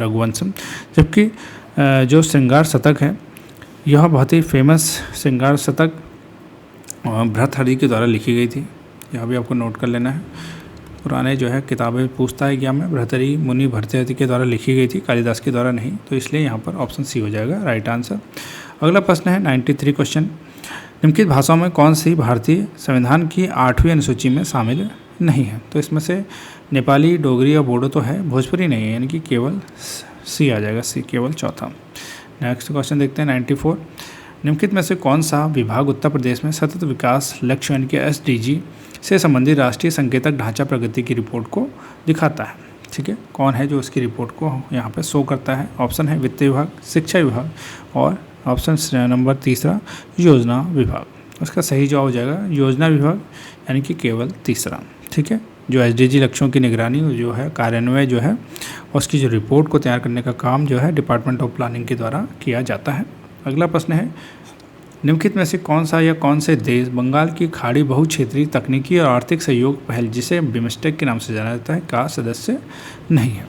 रघुवंशम। जबकि जो श्रृंगार शतक है यह बहुत ही फेमस श्रृंगार शतक भर्तृहरि के द्वारा लिखी गई थी। यह भी आपको नोट कर लेना है। पुराने जो है किताबें पूछता है एग्जाम में, भर्तृहरि मुनि भर्तृहरि के द्वारा लिखी गई थी, कालिदास के द्वारा नहीं। तो इसलिए यहाँ पर ऑप्शन सी हो जाएगा राइट आंसर। अगला प्रश्न है 93 क्वेश्चन, निम्नलिखित भाषाओं में कौन सी भारतीय संविधान की 8वीं अनुसूची में शामिल नहीं है? तो इसमें से नेपाली, डोगरी और बोडो तो है, भोजपुरी नहीं है, यानी कि केवल सी आ जाएगा, सी केवल चौथा। नेक्स्ट क्वेश्चन देखते हैं 94, निम्नलिखित में से कौन सा विभाग उत्तर प्रदेश में सतत विकास लक्ष्य यानी कि SDG से संबंधित राष्ट्रीय संकेतक ढांचा प्रगति की रिपोर्ट को दिखाता है? ठीक है, कौन है जो इसकी रिपोर्ट को यहाँ पे शो करता है? ऑप्शन है वित्त विभाग, शिक्षा विभाग और ऑप्शन नंबर तीसरा योजना विभाग। उसका सही जवाब हो जाएगा योजना विभाग, यानी कि केवल तीसरा। ठीक है, जो एसडीजी लक्ष्यों की निगरानी जो है, कार्यान्वय जो है, उसकी जो रिपोर्ट को तैयार करने का काम जो है डिपार्टमेंट ऑफ प्लानिंग के द्वारा किया जाता है। अगला प्रश्न है निम्नलिखित में से कौन सा या कौन से देश बंगाल की खाड़ी बहुक्षेत्रीय तकनीकी और आर्थिक सहयोग पहल, जिसे बिमस्टेक के नाम से जाना जाता है, का सदस्य नहीं है?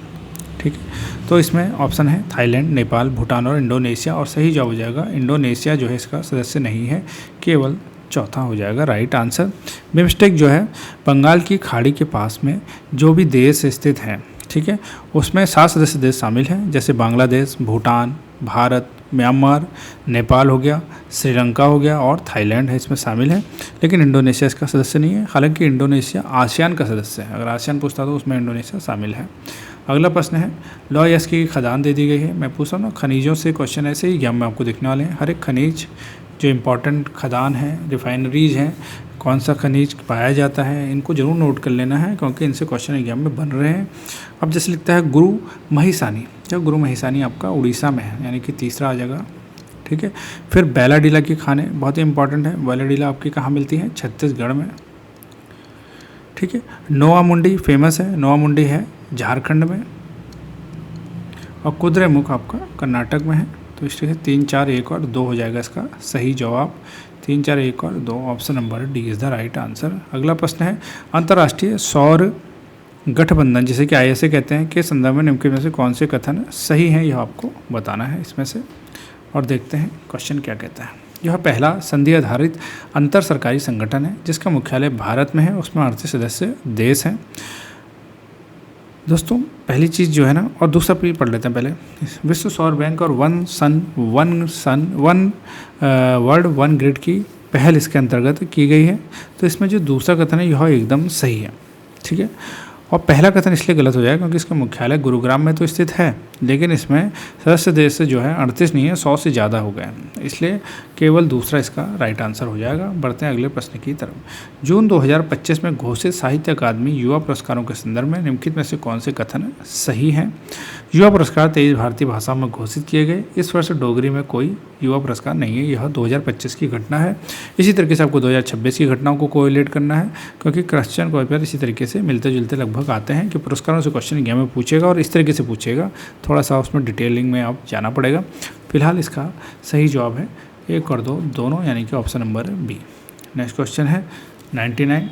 ठीक है, तो इसमें ऑप्शन है थाईलैंड, नेपाल, भूटान और इंडोनेशिया, और सही जवाब हो जाएगा इंडोनेशिया जो है इसका सदस्य नहीं है, केवल चौथा हो जाएगा राइट आंसर। बिमस्टेक जो है बंगाल की खाड़ी के पास में जो भी देश स्थित हैं, ठीक है, उसमें 7 सदस्य देश शामिल हैं, जैसे बांग्लादेश, भूटान, भारत, म्यांमार, नेपाल हो गया, श्रीलंका हो गया और थाईलैंड है इसमें शामिल है, लेकिन इंडोनेशिया इसका सदस्य नहीं है। हालांकि इंडोनेशिया आसियान का सदस्य है, अगर आसियान पूछता तो उसमें इंडोनेशिया शामिल है। अगला प्रश्न है लॉ यस की खदान दे दी गई है। मैं पूछ रहा हूँ ना, खनिजों से क्वेश्चन ऐसे ही एग्जाम में आपको देखने वाले हैं। हर एक खनिज जो इम्पोर्टेंट खदान है, रिफाइनरीज हैं, कौन सा खनिज पाया जाता है, इनको जरूर नोट कर लेना है, क्योंकि इनसे क्वेश्चन एग्जाम में बन रहे हैं। अब जैसे लिखता है गुरु महिसानी, जो गुरु महिसानी आपका उड़ीसा में है, यानी कि तीसरा आ जाएगा। ठीक है, फिर बैलाडीला की खाने बहुत ही इंपॉर्टेंट है। बैलाडीला आपकी कहाँ मिलती है? छत्तीसगढ़ में। ठीक है, नोआ मुंडी फेमस है, नोआ मुंडी है झारखंड में, और कुद्रेमुख आपका कर्नाटक में है। तो इस तरह से 3, 4, 1 और 2 हो जाएगा इसका सही जवाब। 3, 4, 1 और 2, option number D is the right answer. अगला प्रश्न है अंतर्राष्ट्रीय सौर गठबंधन, जिसे कि ISA कहते हैं, के संदर्भ में निम्नलिखित में से कौन से कथन सही हैं, यह आपको बताना है इसमें से। और देखते हैं क्वेश्चन क्या कहता है। यह पहला संधि आधारित अंतर सरकारी संगठन है जिसका मुख्यालय भारत में है, उसमें 38 सदस्य देश हैं। दोस्तों पहली चीज़ जो है ना, और दूसरा पढ़ लेते हैं पहले। विश्व सौर बैंक और वन वर्ल्ड वन ग्रिड की पहल इसके अंतर्गत की गई है। तो इसमें जो दूसरा कथन है यह एकदम सही है। ठीक है, और पहला कथन इसलिए गलत हो जाएगा क्योंकि इसका मुख्यालय गुरुग्राम में तो स्थित है, लेकिन इसमें सदस्य देश जो है 38 नहीं है, 100 से ज़्यादा हो गए हैं, इसलिए केवल दूसरा इसका राइट आंसर हो जाएगा। बढ़ते हैं अगले प्रश्न की तरफ। जून 2025 में घोषित साहित्य अकादमी युवा पुरस्कारों के संदर्भ में निम्नलिखित में से कौन से कथन सही हैं? युवा पुरस्कार 23 भारतीय भाषाओं में घोषित किए गए। इस वर्ष डोगरी में कोई युवा पुरस्कार नहीं है, यह 2025 की घटना है। इसी तरीके से आपको 2026 की घटनाओं को कोरिलेट करना है, क्योंकि क्वेश्चन पेपर इसी तरीके से मिलते जुलते लगभग आते हैं कि पुरस्कारों से क्वेश्चन एग्जाम में पूछेगा और इस तरीके से पूछेगा, थोड़ा सा उसमें डिटेलिंग में आप जाना पड़ेगा। फिलहाल इसका सही जवाब है 1 और 2 दोनों, यानी कि option number B. Next question है 99।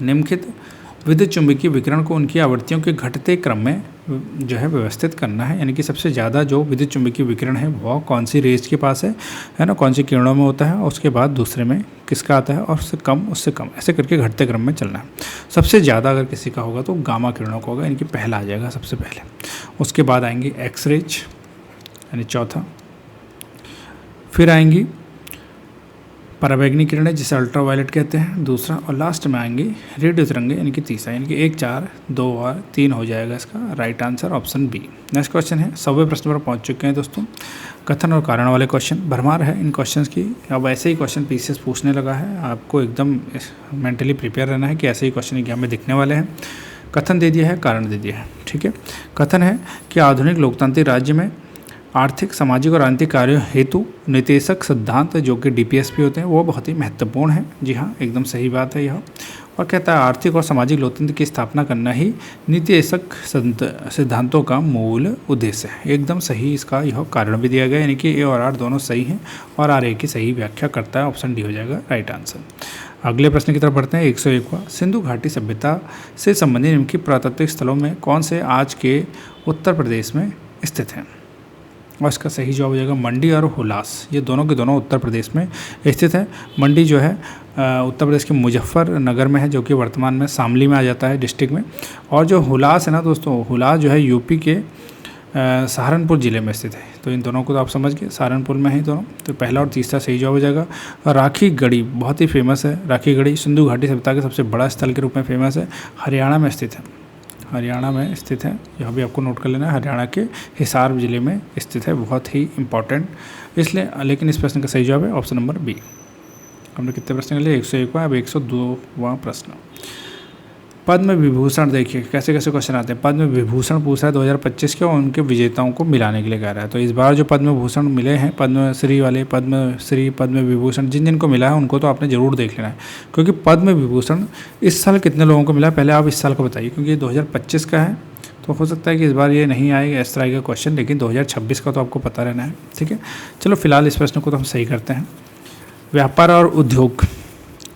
निम्नलिखित विद्युत चुंबकीय विकिरण को उनकी आवृत्तियों के घटते क्रम में जो है व्यवस्थित करना है, यानी कि सबसे ज़्यादा जो विद्युत चुंबकीय विकिरण है वह कौन सी रेंज के पास है ना, कौन सी किरणों में होता है, और उसके बाद दूसरे में किसका आता है, और उससे कम ऐसे करके घटते क्रम में चलना है। सबसे ज़्यादा अगर किसी का होगा तो गामा किरणों का होगा, यानी कि पहला आ जाएगा सबसे पहले। उसके बाद आएंगी एक्सरेज यानी चौथा, फिर आएंगी पराबैंगनी किरणें जिसे अल्ट्रावायलेट कहते हैं दूसरा, और लास्ट में आएंगी रेडियो तरंगे यानी कि तीसरा, यानी कि 1, 4, 2 और 3 हो जाएगा इसका right answer option B. Next question है 100वें प्रश्न पर पहुंच चुके हैं दोस्तों। कथन और कारण वाले क्वेश्चन भरमार है इन क्वेश्चंस की। अब ऐसे ही क्वेश्चन PCS पूछने लगा है, आपको एकदम मेंटली प्रिपेयर रहना है कि ऐसे ही क्वेश्चन एग्जाम में दिखने वाले हैं। कथन दे दिया है, कारण दे दिया है। ठीक है, कथन है कि आधुनिक लोकतांत्रिक राज्य में आर्थिक, सामाजिक और राजनीतिक कार्यों हेतु नितेशक सिद्धांत जो कि DPSP होते हैं वो बहुत ही महत्वपूर्ण है। जी हाँ, एकदम सही बात है यह। और कहता है आर्थिक और सामाजिक लोकतंत्र की स्थापना करना ही नितेशक सिद्धांतों का मूल उद्देश्य है। एकदम सही इसका यह कारण भी दिया गया, यानी कि A और R दोनों सही हैं और R A की सही व्याख्या करता है, ऑप्शन डी हो जाएगा राइट आंसर। अगले प्रश्न की तरफ बढ़ते हैं 101वां। सिंधु घाटी सभ्यता से संबंधित निम्नलिखित पुरातात्विक स्थलों में कौन से आज के उत्तर प्रदेश में स्थित हैं? और इसका सही जवाब हो जाएगा मंडी और हुलास, ये दोनों के दोनों उत्तर प्रदेश में स्थित है। मंडी जो है उत्तर प्रदेश के मुजफ्फरनगर में है, जो कि वर्तमान में शामली में आ जाता है डिस्ट्रिक्ट में। और जो हुलास है ना दोस्तों, हुलास जो है यूपी के सहारनपुर ज़िले में स्थित है। तो इन दोनों को तो आप समझ गए, सहारनपुर में है दोनों। तो पहला और तीसरा सही जवाब हो जाएगा। और राखी गढ़ी बहुत ही फेमस है। राखी गढ़ी सिंधु घाटी सभ्यता के सबसे बड़ा स्थल के रूप में फेमस है, हरियाणा में स्थित है। हरियाणा में स्थित है, यह भी आपको नोट कर लेना है। हरियाणा के हिसार जिले में स्थित है, बहुत ही इंपॉर्टेंट इसलिए। लेकिन इस प्रश्न का सही जवाब है ऑप्शन नंबर बी। हमने कितने प्रश्न कर लिए? 101वां, अब 102वां प्रश्न। पद्म विभूषण देखिए कैसे कैसे क्वेश्चन आते हैं। पद्म विभूषण पूछा है 2025 के, और उनके विजेताओं को मिलाने के लिए कह रहा है। तो इस बार जो पद्म भूषण मिले हैं, पद्मश्री वाले, पद्मश्री, पद्म विभूषण जिन जिनको मिला है उनको तो आपने ज़रूर देख लेना है, क्योंकि पद्म विभूषण इस साल कितने लोगों को मिला, पहले आप इस साल का बताइए, क्योंकि ये 2025 का है तो हो सकता है कि इस बार ये नहीं आएगा इस तरह का क्वेश्चन, लेकिन 2026 का तो आपको पता रहना है। ठीक है, चलो फिलहाल इस प्रश्न को तो हम सही करते हैं। व्यापार और उद्योग,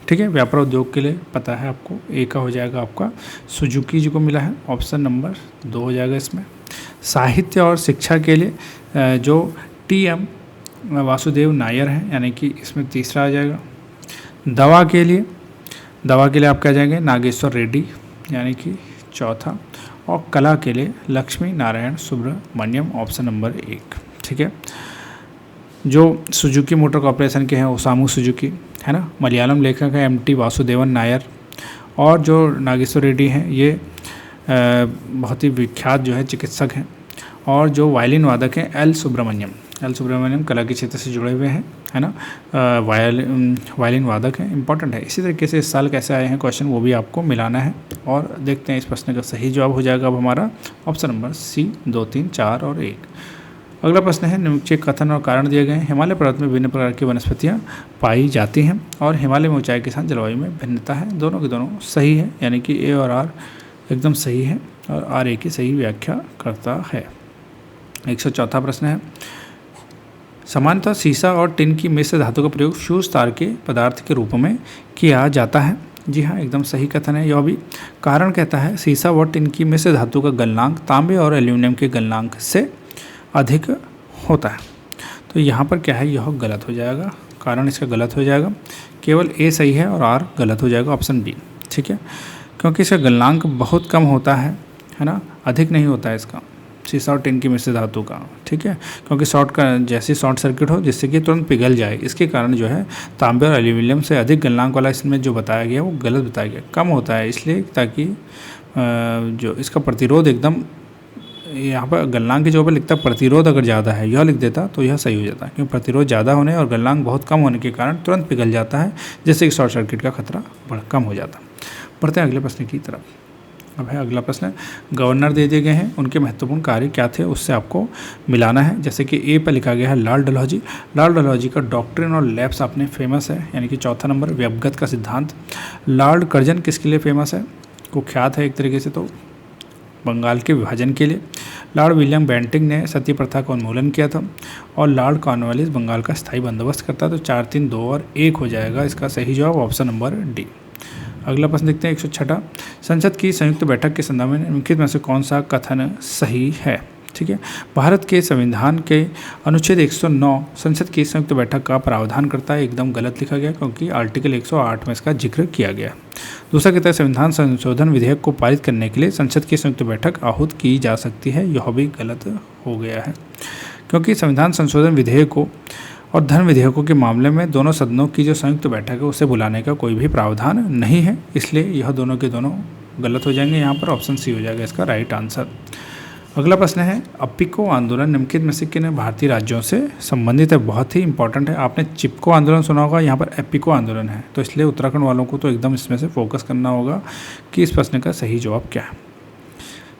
ठीक है, व्यापार उद्योग के लिए पता है आपको, ए का हो जाएगा आपका सुजुकी जी को मिला है, ऑप्शन नंबर 2 हो जाएगा इसमें। साहित्य और शिक्षा के लिए जो TM वासुदेव नायर हैं, यानी कि इसमें तीसरा आ जाएगा। दवा के लिए आप क्या जाएंगे, नागेश्वर रेड्डी, यानी कि चौथा। और कला के लिए लक्ष्मी नारायण सुब्रमण्यम, ऑप्शन नंबर 1। ठीक है, जो सुजुकी मोटर कॉर्पोरेशन के हैं ओसामू सुजुकी है ना, मलयालम लेखक है MT वासुदेवन नायर, और जो नागेश्वर रेड्डी हैं ये बहुत ही विख्यात जो है चिकित्सक हैं, और जो वायलिन वादक हैं एल सुब्रमण्यम कला के क्षेत्र से जुड़े हुए हैं, है ना, वायलिन वादक हैं, इंपॉर्टेंट है। इसी तरीके से इस साल कैसे आए हैं क्वेश्चन वो भी आपको मिलाना है, और देखते हैं इस प्रश्न का सही जवाब हो जाएगा अब हमारा ऑप्शन नंबर C, 2, 3, 4 और 1। अगला प्रश्न है, निम्नलिखित कथन और कारण दिए गए हैं। हिमालय पर्वत में विभिन्न प्रकार की वनस्पतियाँ पाई जाती हैं, और हिमालय में ऊंचाई के साथ जलवायु में भिन्नता है। दोनों के दोनों सही है, यानी कि A और R एकदम सही है, और R A की सही व्याख्या करता है। 104 प्रश्न है, सामान्यतः सीसा और टिन की मिश्र धातु का प्रयोग फ्यूज तार के पदार्थ के रूप में किया जाता है। जी हाँ, एकदम सही कथन है यह भी। कारण कहता है सीसा व टिन की मिश्र धातु का गलनांक तांबे और एल्यूमिनियम के गलनांक से अधिक होता है। तो यहाँ पर क्या है, यह गलत हो जाएगा, कारण इसका गलत हो जाएगा। केवल A सही है और R गलत हो जाएगा, ऑप्शन B। ठीक है, क्योंकि इसका गलनांक बहुत कम होता है ना, अधिक नहीं होता है इसका, सीसा और टिन की मिश्र धातु का। ठीक है, क्योंकि जैसे शॉर्ट सर्किट हो जिससे कि तुरंत पिघल जाए, इसके कारण जो है तांबे और एल्यूमिनियम से अधिक गलनांक वाला इसमें जो बताया गया वो गलत बताया गया, कम होता है, इसलिए ताकि जो इसका प्रतिरोध एकदम, यहाँ पर गलनांक के जो पर लिखता प्रतिरोध अगर ज़्यादा है यह लिख देता तो यह सही हो जाता, क्योंकि प्रतिरोध ज़्यादा होने और गलनांक बहुत कम होने के कारण तुरंत पिघल जाता है, जिससे कि शॉर्ट सर्किट का खतरा कम हो जाता। बढ़ते हैं अगले प्रश्न की तरफ। अब है अगला प्रश्न, गवर्नर दे दिए गए हैं, उनके महत्वपूर्ण कार्य क्या थे उससे आपको मिलाना है। जैसे कि A पर लिखा गया है लाल डलहौजी का डॉक्ट्रिन और लैब्स आपने फेमस है, यानी कि चौथा नंबर। व्यवगत का सिद्धांत, लॉर्ड कर्जन किसके लिए फेमस है, कुख्यात है एक तरीके से तो बंगाल के विभाजन के लिए। लॉर्ड विलियम बेंटिंग ने सती प्रथा का उन्मूलन किया था, और लॉर्ड कॉर्नवालिस बंगाल का स्थायी बंदोबस्त करता। तो 4, 3, 2 और 1 हो जाएगा इसका सही जवाब, ऑप्शन नंबर D। अगला प्रश्न देखते हैं 106। संसद की संयुक्त बैठक के संदर्भ में निम्नलिखित में से कौन सा कथन सही है। ठीक है, भारत के संविधान के अनुच्छेद 109 संसद की संयुक्त बैठक का प्रावधान करता है, एकदम गलत लिखा गया, क्योंकि आर्टिकल 108 में इसका जिक्र किया गया। दूसरा कहता है संविधान संशोधन विधेयक को पारित करने के लिए संसद की संयुक्त बैठक आहूत की जा सकती है, यह भी गलत हो गया है, क्योंकि संविधान संशोधन विधेयक को और धन विधेयकों के मामले में दोनों सदनों की जो संयुक्त बैठक है उसे बुलाने का कोई भी प्रावधान नहीं है, इसलिए यह दोनों के दोनों गलत हो जाएंगे। यहाँ पर ऑप्शन C हो जाएगा इसका राइट आंसर। अगला प्रश्न है, अपिको आंदोलन निम्नलिखित में से किन भारतीय राज्यों से संबंधित है। बहुत ही इंपॉर्टेंट है, आपने चिपको आंदोलन सुना होगा, यहाँ पर एपिको आंदोलन है, तो इसलिए उत्तराखंड वालों को तो एकदम इसमें से फोकस करना होगा कि इस प्रश्न का सही जवाब क्या है।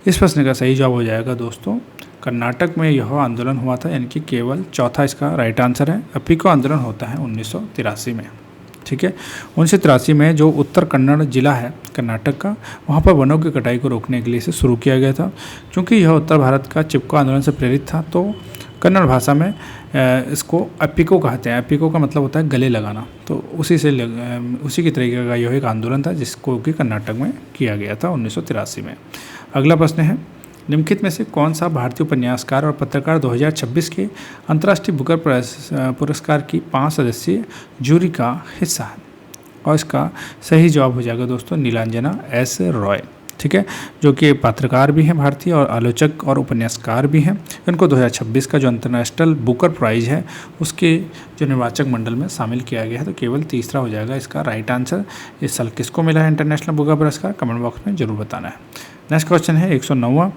इस प्रश्न का सही जवाब हो जाएगा दोस्तों, कर्नाटक में यह आंदोलन हुआ था, यानी कि केवल चौथा इसका राइट आंसर है। अपिको आंदोलन होता है 1983 में। ठीक है, 1983 में जो उत्तर कन्नड़ जिला है कर्नाटक का, वहाँ पर वनों की कटाई को रोकने के लिए इसे शुरू किया गया था। क्योंकि यह उत्तर भारत का चिपको आंदोलन से प्रेरित था, तो कन्नड़ भाषा में इसको अपिको कहते हैं। अपिको का मतलब होता है गले लगाना, तो उसी की तरीके का यह एक आंदोलन था जिसको कि कर्नाटक में किया गया था 1983 में। अगला प्रश्न है, निम्नलिखित में से कौन सा भारतीय उपन्यासकार और पत्रकार 2026 के अंतर्राष्ट्रीय बुकर पुरस्कार की 5 सदस्यीय जूरी का हिस्सा है। और इसका सही जवाब हो जाएगा दोस्तों नीलांजना S. रॉय। ठीक है, जो कि पत्रकार भी हैं भारतीय और आलोचक और उपन्यासकार भी हैं। इनको 2026 का जो अंतर्नेशनल बुकर प्राइज़ है उसके जो निर्वाचक मंडल में शामिल किया गया है, तो केवल तीसरा हो जाएगा इसका राइट आंसर। इस साल किसको मिला है इंटरनेशनल बुकर पुरस्कार, कमेंट बॉक्स में जरूर बताना है। नेक्स्ट क्वेश्चन है 109वां,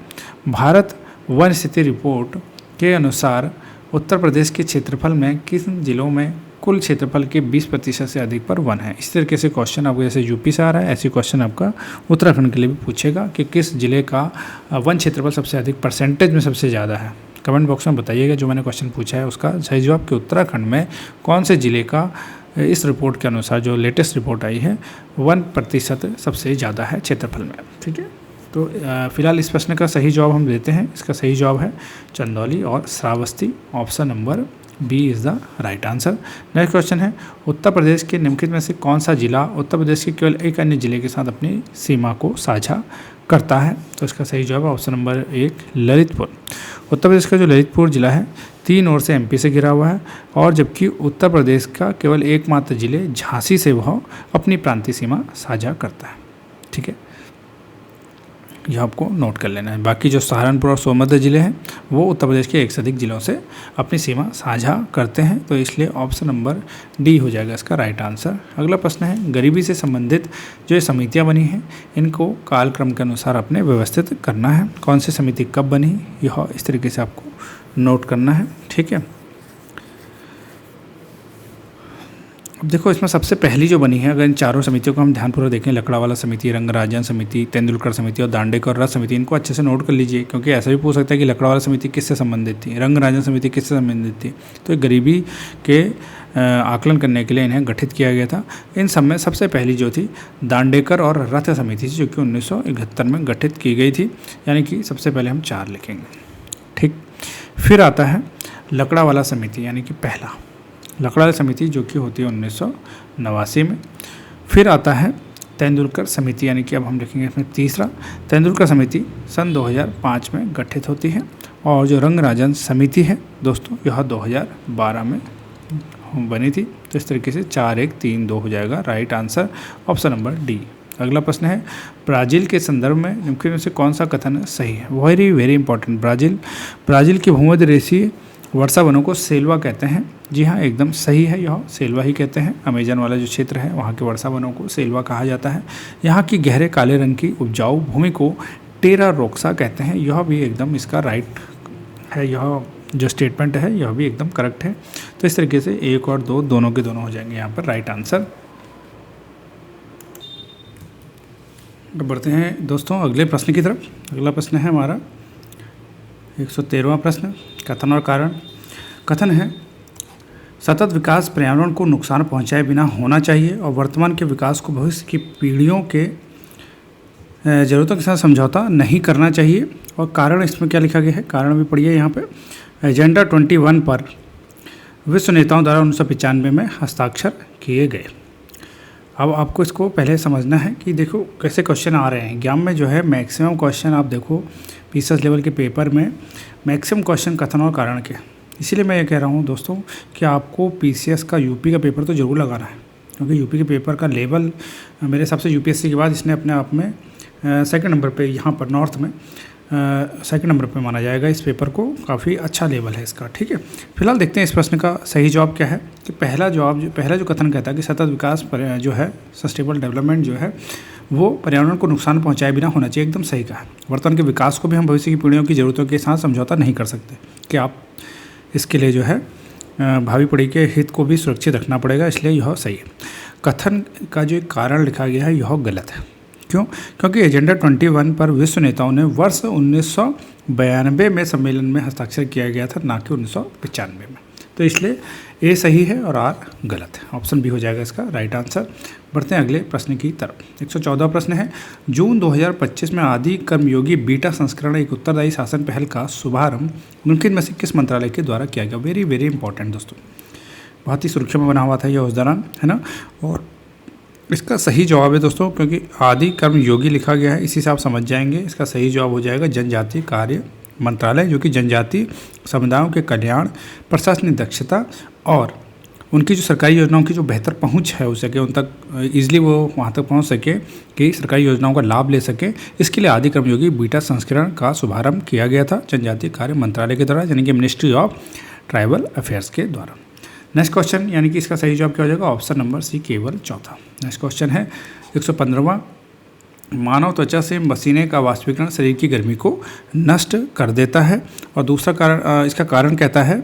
भारत वन स्थिति रिपोर्ट के अनुसार उत्तर प्रदेश के क्षेत्रफल में किन जिलों में कुल क्षेत्रफल के 20% से अधिक पर वन है। इस तरीके से क्वेश्चन आपको जैसे यूपी से आ रहा है, ऐसे क्वेश्चन आपका उत्तराखंड के लिए भी पूछेगा कि किस जिले का वन क्षेत्रफल सबसे अधिक परसेंटेज में सबसे ज़्यादा है। कमेंट बॉक्स में बताइएगा जो मैंने क्वेश्चन पूछा है उसका सही जवाब कि उत्तराखंड में कौन से जिले का इस रिपोर्ट के अनुसार जो लेटेस्ट रिपोर्ट आई है 1% सबसे ज़्यादा है क्षेत्रफल में। ठीक है, तो फिलहाल इस प्रश्न का सही जवाब हम देते हैं। इसका सही जवाब है चंदौली और Shravasti, option number B is the right answer. Next question है उत्तर प्रदेश के निम्नलिखित में से कौन सा जिला उत्तर प्रदेश के केवल एक अन्य जिले के साथ अपनी सीमा को साझा करता है? तो इसका सही जवाब है ऑप्शन नंबर 1 ललितपुर। उत्तर प्रदेश का जो ललितपुर जिला है 3 ओर से एमपी से घिरा हुआ है और जबकि उत्तर प्रदेश का केवल एकमात्र जिले झांसी से वह अपनी प्रांतीय सीमा साझा करता है। ठीक है, यह आपको नोट कर लेना है। बाकी जो सहारनपुर और सोनभद्र जिले हैं वो उत्तर प्रदेश के एक से अधिक जिलों से अपनी सीमा साझा करते हैं, तो इसलिए ऑप्शन नंबर डी हो जाएगा इसका राइट आंसर। अगला प्रश्न है गरीबी से संबंधित जो ये समितियाँ बनी हैं इनको कालक्रम के अनुसार अपने व्यवस्थित करना है। कौन सी समिति कब बनी यह इस तरीके से आपको नोट करना है। ठीक है, अब देखो इसमें सबसे पहली जो बनी है, अगर इन चारों समितियों को हम ध्यानपूर्वक देखें, लकड़ावाला समिति, रंगराजन समिति, तेंदुलकर समिति और दांडेकर रथ समिति, इनको अच्छे से नोट कर लीजिए क्योंकि ऐसा भी पूछ सकता है कि लकड़ावाला समिति किससे संबंधित थी, रंगराजन समिति किससे संबंधित थी। तो गरीबी के आकलन करने के लिए इन्हें गठित किया गया था। इन सब में सबसे पहली जो थी दांडेकर और रथ समिति जो कि 1971 में गठित की गई थी, यानी कि सबसे पहले हम 4 लिखेंगे। ठीक, फिर आता है लकड़ावाला समिति यानी कि पहला लकड़ावाला समिति जो कि होती है 1989 में। फिर आता है तेंदुलकर समिति यानी कि अब हम लिखेंगे इसमें तीसरा, तेंदुलकर समिति सन 2005 में गठित होती है। और जो रंगराजन समिति है दोस्तों यह 2012 में बनी थी। तो इस तरीके से 4 1 3 2 हो जाएगा right answer option number D. अगला प्रश्न है ब्राज़ील के संदर्भ में निम्नलिखित में से कौन सा कथन सही है? Very very important. ब्राज़ील के भूमध्यरेखीय वर्षा वनों को सेल्वा कहते हैं। जी हाँ, एकदम सही है, यह सेल्वा ही कहते हैं। अमेजन वाला जो क्षेत्र है वहाँ के वर्षा वनों को सेल्वा कहा जाता है। यहाँ की गहरे काले रंग की उपजाऊ भूमि को टेरा रोक्सा कहते हैं। यह भी एकदम इसका राइट है, यह जो स्टेटमेंट है यह भी एकदम करेक्ट है। तो इस तरीके से 1 और 2 दोनों के दोनों हो जाएंगे यहाँ पर राइट आंसर। बढ़ते हैं दोस्तों अगले प्रश्न की तरफ। अगला प्रश्न है हमारा 113वां प्रश्न, कथन और कारण। कथन है सतत विकास पर्यावरण को नुकसान पहुंचाए बिना होना चाहिए और वर्तमान के विकास को भविष्य की पीढ़ियों के ज़रूरतों के साथ समझौता नहीं करना चाहिए। और कारण इसमें क्या लिखा गया है, कारण भी पढ़िए यहाँ पे। एजेंडा 21 पर विश्व नेताओं द्वारा 1995 में हस्ताक्षर किए गए। अब आपको इसको पहले समझना है कि देखो कैसे क्वेश्चन आ रहे हैं एग्जाम में। जो है मैक्सिमम क्वेश्चन आप देखो पीसीएस लेवल के पेपर में मैक्सिमम क्वेश्चन कथन और कारण के। इसीलिए मैं ये कह रहा हूँ दोस्तों कि आपको पीसीएस का यूपी का पेपर तो ज़रूर लगाना है क्योंकि यूपी के पेपर का लेवल मेरे हिसाब से यूपीएससी के बाद इसने अपने आप में सेकंड नंबर पे यहाँ पर नॉर्थ में सेकंड नंबर पे माना जाएगा इस पेपर को। काफ़ी अच्छा लेवल है इसका। ठीक है, फिलहाल देखते हैं इस प्रश्न का सही जवाब क्या है। कि पहला जो कथन कहता है कि सतत विकास पर जो है सस्टेनेबल डेवलपमेंट जो है वो पर्यावरण को नुकसान पहुंचाए बिना होना चाहिए। एकदम सही कहा। वर्तमान के विकास को भी हम भविष्य की पीढ़ियों की ज़रूरतों के साथ समझौता नहीं कर सकते कि आप इसके लिए जो है भावी पीढ़ी के हित को भी सुरक्षित रखना पड़ेगा, इसलिए यह सही है। कथन का जो कारण लिखा गया है यह गलत है। क्यों? क्योंकि एजेंडा 21 पर विश्व नेताओं ने वर्ष 1992 में सम्मेलन में हस्ताक्षर किया गया था, ना कि 1995 में। तो इसलिए ए सही है और आर गलत है। ऑप्शन बी हो जाएगा इसका राइट आंसर। बढ़ते हैं अगले प्रश्न की तरफ। 114 प्रश्न है जून 2025 में आदि कर्मयोगी बीटा संस्करण एक उत्तरदायी शासन पहल का शुभारंभ निम्नलिखित में से किस मंत्रालय के द्वारा किया गया? वेरी वेरी इंपॉर्टेंट दोस्तों, बहुत ही सुर्खियों में बना हुआ था यह उस दौरान, है ना। और इसका सही जवाब है दोस्तों, क्योंकि आदि कर्मयोगी लिखा गया है इसी से आप समझ जाएंगे। इसका सही जवाब हो जाएगा जनजातीय कार्य मंत्रालय, जो कि जनजातीय समुदायों के कल्याण, प्रशासनिक दक्षता और उनकी जो सरकारी योजनाओं की जो बेहतर पहुंच है हो सके, उन तक ईजिली वो वहां तक पहुंच सके कि सरकारी योजनाओं का लाभ ले सके, इसके लिए आदि कर्मयोगी बीटा संस्करण का शुभारंभ किया गया था जनजातीय कार्य मंत्रालय के द्वारा, यानी कि मिनिस्ट्री ऑफ ट्राइबल अफेयर्स के द्वारा। नेक्स्ट क्वेश्चन, यानी कि इसका सही जवाब क्या हो जाएगा? ऑप्शन नंबर सी केवल चौथा। नेक्स्ट क्वेश्चन है 115वां, मानव त्वचा से पसीने का वाष्पीकरण शरीर की गर्मी को नष्ट कर देता है। और दूसरा कारण, इसका कारण कहता है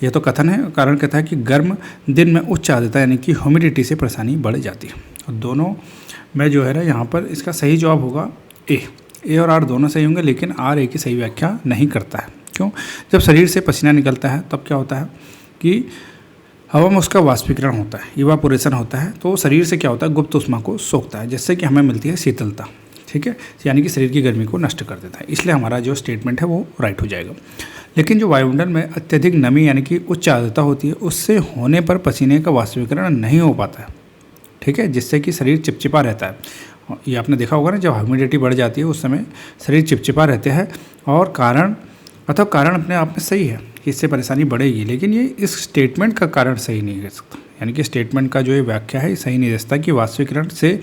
यह तो कथन है। कारण कहता है कि गर्म दिन में उच्च आर्द्रता यानी कि ह्यूमिडिटी से परेशानी बढ़ जाती है। और दोनों में जो है ना यहाँ पर इसका सही जवाब होगा ए और आर दोनों सही होंगे, लेकिन आर ए की सही व्याख्या नहीं करता है। क्यों? जब शरीर से पसीना निकलता है तब क्या होता है कि हवा में उसका वाष्पीकरण होता है, इवापोरेशन होता है, तो शरीर से क्या होता है गुप्त ऊष्मा को सोखता है, जिससे कि हमें मिलती है शीतलता। ठीक है, यानी कि शरीर की गर्मी को नष्ट कर देता है। इसलिए हमारा जो स्टेटमेंट है वो राइट हो जाएगा। लेकिन जो वायुमंडल में अत्यधिक नमी यानी कि उच्च आर्द्रता होती है, उससे होने पर पसीने का वाष्पीकरण नहीं हो पाता है। ठीक है, जिससे कि शरीर चिपचिपा रहता है। ये आपने देखा होगा ना, जब ह्यूमिडिटी बढ़ जाती है उस समय शरीर चिपचिपा रहते हैं। और कारण अपने आप में सही है कि इससे परेशानी बढ़ेगी, लेकिन ये इस स्टेटमेंट का कारण सही नहीं कर सकता। यानी कि स्टेटमेंट का जो ये व्याख्या है सही नहीं दे सकता कि वाष्पीकरण से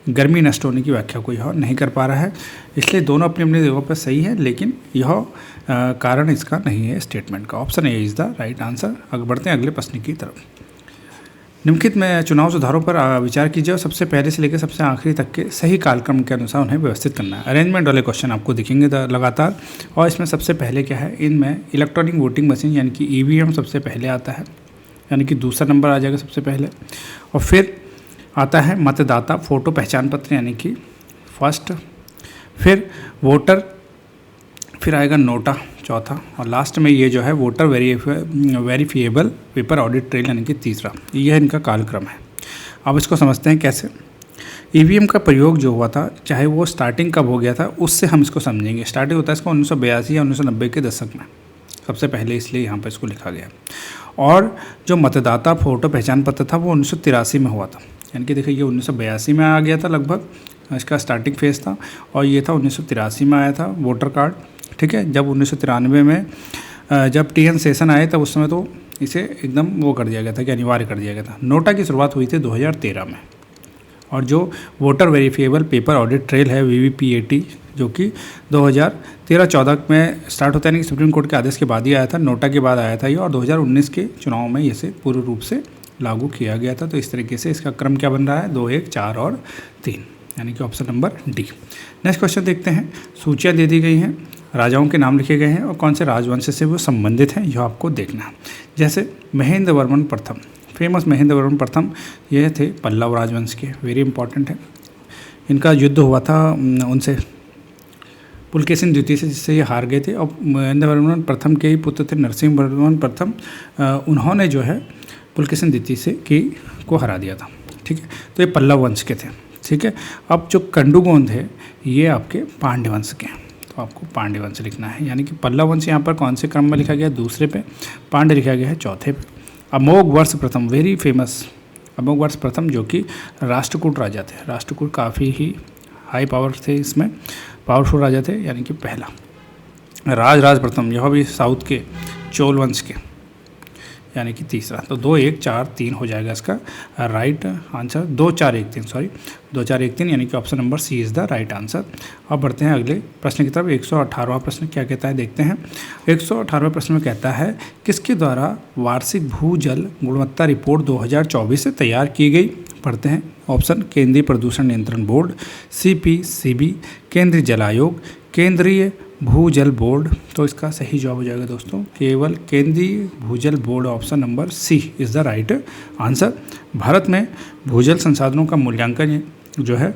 गर्मी नष्ट होने की व्याख्या कोई यह नहीं कर पा रहा है। इसलिए दोनों अपनी अपनी जगह पर सही है, लेकिन यह कारण इसका नहीं है स्टेटमेंट का। Option A is the right answer. आगे बढ़ते हैं अगले प्रश्न की तरफ। निम्नलिखित में चुनाव सुधारों पर विचार कीजिए और सबसे पहले से लेकर सबसे आखिरी तक के सही कालक्रम के अनुसार उन्हें व्यवस्थित करना है। अरेंजमेंट वाले क्वेश्चन आपको दिखेंगे लगातार। और इसमें सबसे पहले क्या है, इनमें इलेक्ट्रॉनिक वोटिंग मशीन यानी कि ईवीएम सबसे पहले आता है, यानी कि दूसरा नंबर आ जाएगा सबसे पहले। और फिर आता है मतदाता फोटो पहचान पत्र यानी कि फर्स्ट, फिर वोटर, फिर आएगा नोटा चौथा, और लास्ट में ये जो है voter verifiable paper audit trail यानी कि तीसरा। यह इनका कालक्रम है। अब इसको समझते हैं कैसे। ईवीएम का प्रयोग जो हुआ था, चाहे वो स्टार्टिंग कब हो गया था उससे हम इसको समझेंगे। स्टार्टिंग होता है इसका 1982 या 1990 के दशक में सबसे पहले, इसलिए यहाँ पर इसको लिखा गया। और जो मतदाता फोटो पहचान पत्र था वो 1983 में हुआ था, यानी कि देखिए ये 1982 में आ गया था लगभग, इसका स्टार्टिंग फेज़ था। और ये था 1983 में आया था वोटर कार्ड। ठीक है, जब 1993 में जब टीएन सेशन आए तब उस समय तो इसे एकदम वो कर दिया गया था कि अनिवार्य कर दिया गया था। नोटा की शुरुआत हुई थी 2013 में। और जो voter verifiable paper audit trail है वीवीपीएटी, जो कि 2013-14 में स्टार्ट होता है, यानी कि सुप्रीम कोर्ट के आदेश के बाद ही आया था, नोटा के बाद आया था ये। और 2019 के चुनाव में इसे पूर्ण रूप से लागू किया गया था। तो इस तरीके से इसका क्रम क्या बन रहा है, 2, 1, 4 और 3, यानी कि option number D. Next question देखते हैं। सूचियाँ दे दी गई हैं, राजाओं के नाम लिखे गए हैं और कौन से राजवंश से वो संबंधित हैं यह आपको देखना है। जैसे महेंद्र वर्मन प्रथम, फेमस महेंद्र वर्मन प्रथम, ये थे पल्लव राजवंश के, वेरी इंपॉर्टेंट है। इनका युद्ध हुआ था उनसे पुलकेशिन द्वितीय से, जिससे ये हार गए थे। और महेंद्र वर्मन प्रथम के ही पुत्र थे नरसिंह वर्मन प्रथम, उन्होंने जो है पुलकेशिन द्वितीय से को हरा दिया था। ठीक है, तो ये पल्लव वंश के थे। ठीक है, अब जो कंडुगोंद है ये आपके पांड्य वंश के हैं, तो आपको पांड्य वंश लिखना है। यानी कि पल्लव वंश यहाँ पर कौन से क्रम में लिखा गया है, दूसरे पे, पांड्य लिखा गया है चौथे पे। अमोघ वर्ष प्रथम, वेरी फेमस अमोघ वर्ष प्रथम, जो कि राष्ट्रकूट राजा थे। राष्ट्रकूट काफ़ी ही हाई पावर थे, इसमें पावरफुल राजा थे, यानी कि पहला। राज प्रथम, यह भी साउथ के चोल वंश के, यानी कि तीसरा। तो 2, 1, 4, 3 हो जाएगा इसका राइट आंसर। 2, 4, 1, 3 सॉरी 2, 4, 1, 3, यानी कि option number C is the right answer. अब बढ़ते हैं अगले प्रश्न की तरफ। 118वां प्रश्न क्या कहता है देखते हैं। 118वें प्रश्न में कहता है किसके द्वारा वार्षिक भूजल गुणवत्ता रिपोर्ट 2024 से तैयार की गई। पढ़ते हैं ऑप्शन, केंद्रीय प्रदूषण नियंत्रण बोर्ड, सीपीसीबी, केंद्रीय जल आयोग, केंद्रीय भूजल बोर्ड। तो इसका सही जवाब हो जाएगा दोस्तों केवल केंद्रीय भूजल बोर्ड, option number C is the right answer. Bharat में भूजल संसाधनों का मूल्यांकन जो है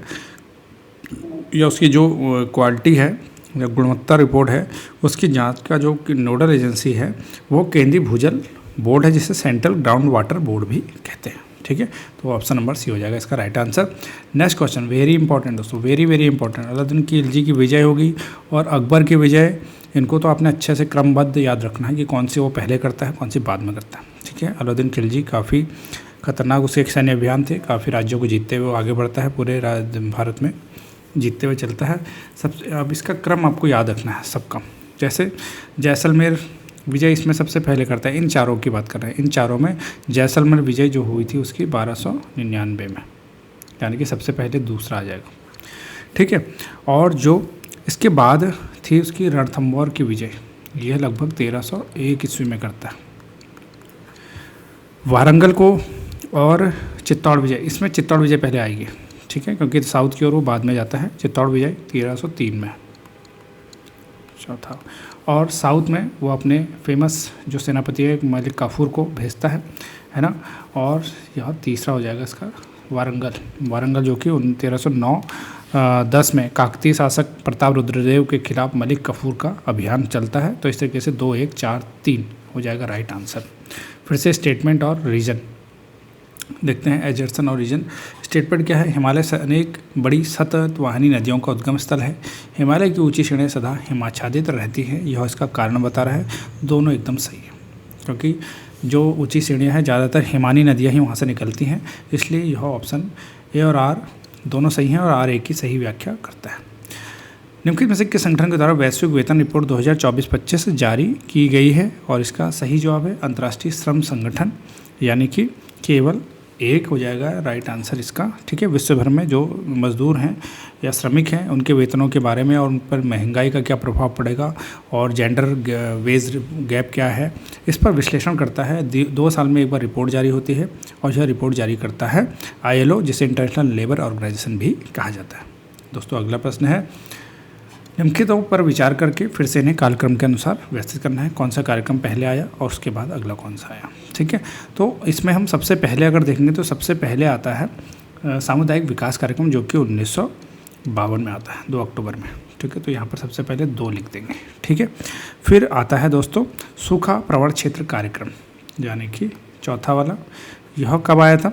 या उसकी जो क्वालिटी है या गुणवत्ता रिपोर्ट है उसकी जांच का जो नोडल एजेंसी है वो केंद्रीय भूजल बोर्ड है, जिसे सेंट्रल ग्राउंड वाटर बोर्ड भी कहते हैं। ठीक है, तो ऑप्शन नंबर सी हो जाएगा इसका right answer. Next question very important दोस्तों, very very important. Alauddin Khilji की विजय होगी और अकबर की विजय, इनको तो आपने अच्छे से क्रमबद्ध याद रखना है कि कौन सी वो पहले करता है कौन सी बाद में करता है। ठीक है, अलाउद्दीन खिलजी काफ़ी खतरनाक उसके एक सैन्य अभियान थे, काफ़ी राज्यों को जीतते हुए आगे बढ़ता है, पूरे भारत में जीतते हुए चलता है सब। अब इसका क्रम आपको याद रखना है सबका। जैसे जैसलमेर विजय इसमें सबसे पहले करता है, इन चारों की बात कर रहे हैं। इन चारों में जैसलमेर विजय जो हुई थी उसकी 1299 में, यानी कि सबसे पहले दूसरा आ जाएगा। ठीक है, और जो इसके बाद थी उसकी रणथंभौर की विजय, यह लगभग 1301 ईस्वी में करता है। वारंगल को और चित्तौड़ विजय, इसमें चित्तौड़ विजय पहले आएगी। ठीक है, क्योंकि साउथ की ओर वो बाद में जाता है। चित्तौड़ विजय 1303 में चौथा। और साउथ में वो अपने फेमस जो सेनापति है मलिक काफूर को भेजता है ना। और यह तीसरा हो जाएगा इसका वारंगल जो कि 1309-10 में काकतीय शासक प्रताप रुद्रदेव के खिलाफ मलिक काफूर का अभियान चलता है। तो इस तरीके से 2, 1, 4, 3 हो जाएगा राइट आंसर। फिर से स्टेटमेंट और रीजन देखते हैं। एजर्सन और रीजन स्टेटमेंट क्या है? हिमालय से अनेक बड़ी सततवाहिनी नदियों का उद्गम स्थल है। हिमालय की ऊंची श्रेणियाँ सदा हिमाच्छादित रहती हैं, यह इसका कारण बता रहा है। दोनों एकदम सही है, क्योंकि जो ऊंची श्रेणियाँ हैं ज़्यादातर हिमानी नदियाँ ही वहाँ से निकलती हैं, इसलिए यह ऑप्शन ए और आर दोनों सही हैं और आर ए की सही व्याख्या करता है। निम्नलिखित में से किस संगठन के द्वारा वैश्विक वेतन रिपोर्ट 2024-25 जारी की गई है? और इसका सही जवाब है अंतर्राष्ट्रीय श्रम संगठन, यानी कि केवल एक हो जाएगा राइट आंसर इसका। ठीक है, विश्व भर में जो मजदूर हैं या श्रमिक हैं उनके वेतनों के बारे में और उन पर महंगाई का क्या प्रभाव पड़ेगा और जेंडर वेज गैप क्या है, इस पर विश्लेषण करता है। 2 साल में एक बार रिपोर्ट जारी होती है और यह रिपोर्ट जारी करता है ILO, जिसे इंटरनेशनल लेबर ऑर्गेनाइजेशन भी कहा जाता है। दोस्तों अगला प्रश्न है, निम्नलिखितों पर विचार करके फिर से इन्हें कालक्रम के अनुसार व्यवस्थित करना है। कौन सा कार्यक्रम पहले आया और उसके बाद अगला कौन सा आया। ठीक है, तो इसमें हम सबसे पहले अगर देखेंगे तो सबसे पहले आता है सामुदायिक विकास कार्यक्रम, जो कि 1952 में आता है, 2 अक्टूबर में। ठीक है, तो यहाँ पर सबसे पहले 2 लिख देंगे। ठीक है, फिर आता है दोस्तों सूखा प्रवण क्षेत्र कार्यक्रम, यानी कि चौथा वाला। यह कब आया था?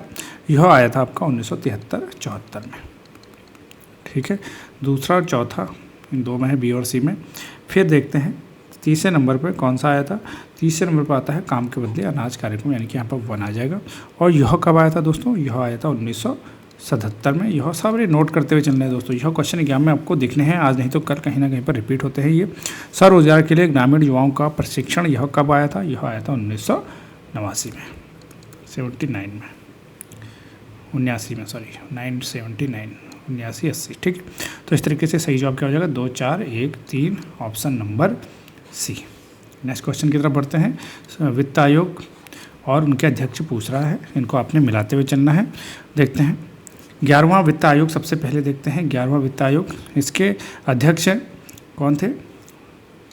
यह आया था आपका 1973-74 में। ठीक है, दूसरा और चौथा इन 2 में है, बी और सी में। फिर देखते हैं तीसरे नंबर पर कौन सा आया था। तीसरे नंबर पर आता है काम के बदले अनाज कार्यक्रम, यानी कि यहाँ पर 1 आ जाएगा। और यह कब आया था दोस्तों? यह आया था 1977 में। यह सारे नोट करते हुए चलना है दोस्तों। यह क्वेश्चन एग्जाम में आपको दिखने हैं, आज नहीं तो कल कहीं ना कहीं पर रिपीट होते हैं ये। स्वरोजगार के लिए ग्रामीण युवाओं का प्रशिक्षण, यह कब आया था? यह आया था 1989 में, 79 में, 79 में, सॉरी 979, 79-80। ठीक है, तो इस तरीके से सही जवाब क्या हो जाएगा? 2, 4, 1, 3, option number C. Next question की तरफ बढ़ते हैं। वित्त आयोग और उनके अध्यक्ष पूछ रहा है, इनको आपने मिलाते हुए चलना है। देखते हैं 11वां वित्त आयोग, सबसे पहले देखते हैं 11वां वित्त आयोग। इसके अध्यक्ष कौन थे?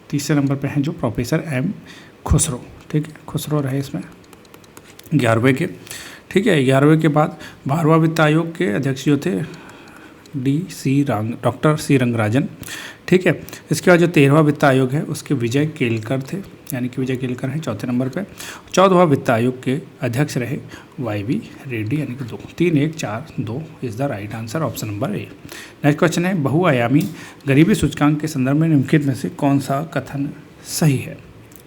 तीसरे नंबर पे हैं जो प्रोफेसर M खुसरो। ठीक है, खुसरो रहे इसमें 11वें के। ठीक है, 11वें के बाद 12वां वित्त आयोग के अध्यक्ष जो थे डॉक्टर सी रंगराजन। ठीक है, इसके बाद जो 13वां वित्त आयोग है उसके विजय केलकर थे, यानी कि विजय केलकर हैं चौथे नंबर पे। 14वां वित्त आयोग के अध्यक्ष रहे YV रेड्डी, यानी कि 2। 3, 1, 4, 2 is the right answer, option number A. Next question है, बहुआयामी गरीबी सूचकांक के संदर्भ में निम्नलिखित में से कौन सा कथन सही है?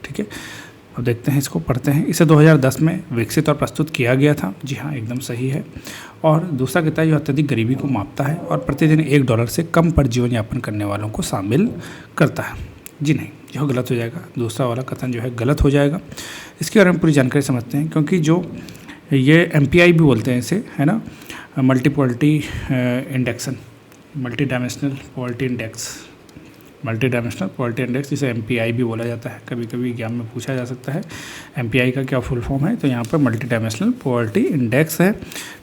ठीक है, अब देखते हैं, इसको पढ़ते हैं। इसे 2010 में विकसित और प्रस्तुत किया गया था। जी हाँ, एकदम सही है। और दूसरा कहता है यह अत्यधिक गरीबी को मापता है और प्रतिदिन $1 से कम पर जीवन यापन करने वालों को शामिल करता है। जी नहीं, यह गलत हो जाएगा। दूसरा वाला कथन जो है गलत हो जाएगा। इसके बारे में पूरी जानकारी समझते हैं, क्योंकि जो ये MPI भी बोलते हैं इसे, है ना, multi poverty induction, multi dimensional poverty index, जिसे MPI भी बोला जाता है। कभी कभी एग्जाम में पूछा जा सकता है MPI का क्या फुल फॉर्म है, तो यहाँ पर मल्टी डायमेंशनल पॉवर्टी इंडेक्स है।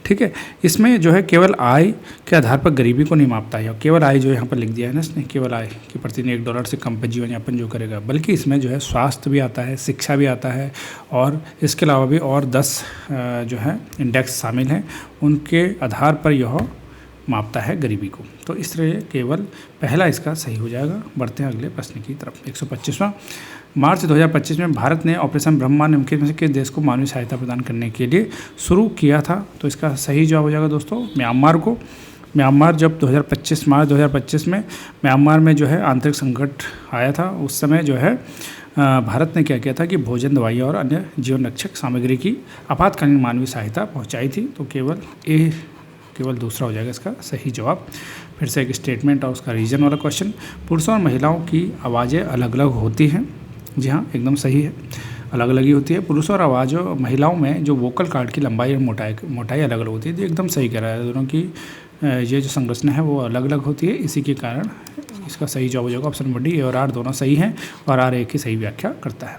ठीक है, इसमें जो है केवल आय के आधार पर गरीबी को नहीं मापता है। केवल आय जो यहाँ पर लिख दिया है ना इसने, केवल आय कि प्रतिदिन $1 से कम पर जीवन यापन जो करेगा, बल्कि इसमें जो है स्वास्थ्य भी आता है, शिक्षा भी आता है, और इसके अलावा भी और 10 जो है इंडेक्स शामिल हैं, उनके आधार पर यह मापता है गरीबी को। तो इस तरह केवल पहला इसका सही हो जाएगा। बढ़ते हैं अगले प्रश्न की तरफ। 125वां, मार्च 2025 में भारत ने ऑपरेशन ब्रह्मा निम्नलिखित में से किस देश को मानवीय सहायता प्रदान करने के लिए शुरू किया था? तो इसका सही जवाब हो जाएगा दोस्तों म्यांमार को। म्यांमार जब मार्च 2025 में म्यांमार में जो है आंतरिक संकट आया था, उस समय जो है भारत ने क्या किया था कि भोजन, दवाइयाँ और अन्य जीवन रक्षक सामग्री की आपातकालीन मानवीय सहायता पहुँचाई थी। तो केवल दूसरा हो जाएगा इसका सही जवाब। फिर से एक स्टेटमेंट और उसका रीजन वाला क्वेश्चन। पुरुषों और महिलाओं की आवाज़ें अलग अलग होती हैं। जी हाँ, एकदम सही है, अलग अलग ही होती है। पुरुषों और महिलाओं में जो वोकल कॉर्ड की लंबाई और मोटाई अलग अलग होती है। तो एकदम सही कह रहा है, दोनों की ये जो संरचना है वो अलग अलग होती है। इसी के कारण इसका सही जवाब हो जाएगा ऑप्शन नंबर डी। और आर दोनों सही हैं और आर एक की सही व्याख्या करता है।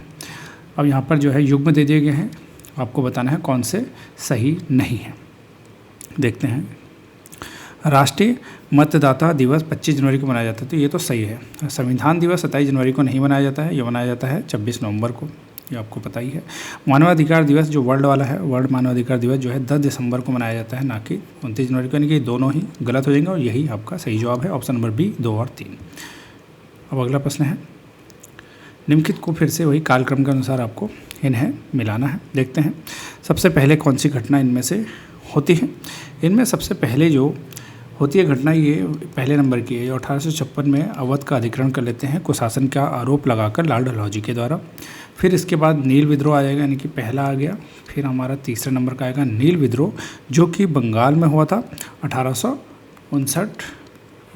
अब यहाँ पर जो है युग्म दे दिए गए हैं, आपको बताना है कौन से सही नहीं है। देखते हैं राष्ट्रीय मतदाता दिवस 25 जनवरी को मनाया जाता है, तो ये तो सही है। संविधान दिवस 27 जनवरी को नहीं मनाया जाता है, ये मनाया जाता है 26 नवंबर को, ये आपको पता ही है। मानवाधिकार दिवस जो वर्ल्ड वाला है, वर्ल्ड मानवाधिकार दिवस जो है 10 दिसंबर को मनाया जाता है, ना कि 29 जनवरी को, यानी कि दोनों ही गलत हो जाएंगे और यही आपका सही जवाब है, ऑप्शन नंबर बी 2 और 3। अब अगला प्रश्न है, निम्नलिखित को फिर से वही कालक्रम के अनुसार आपको इन्हें मिलाना है। देखते हैं सबसे पहले कौन सी घटना इनमें से होती है। इनमें सबसे पहले जो होती है घटना, ये पहले नंबर की है। 1856 में अवध का अधिग्रहण कर लेते हैं कुशासन का आरोप लगाकर लाल डलहौजी के द्वारा। फिर इसके बाद नील विद्रोह आ जाएगा, यानी कि पहला आ गया। फिर हमारा तीसरे नंबर का आएगा नील विद्रोह, जो कि बंगाल में हुआ था 1859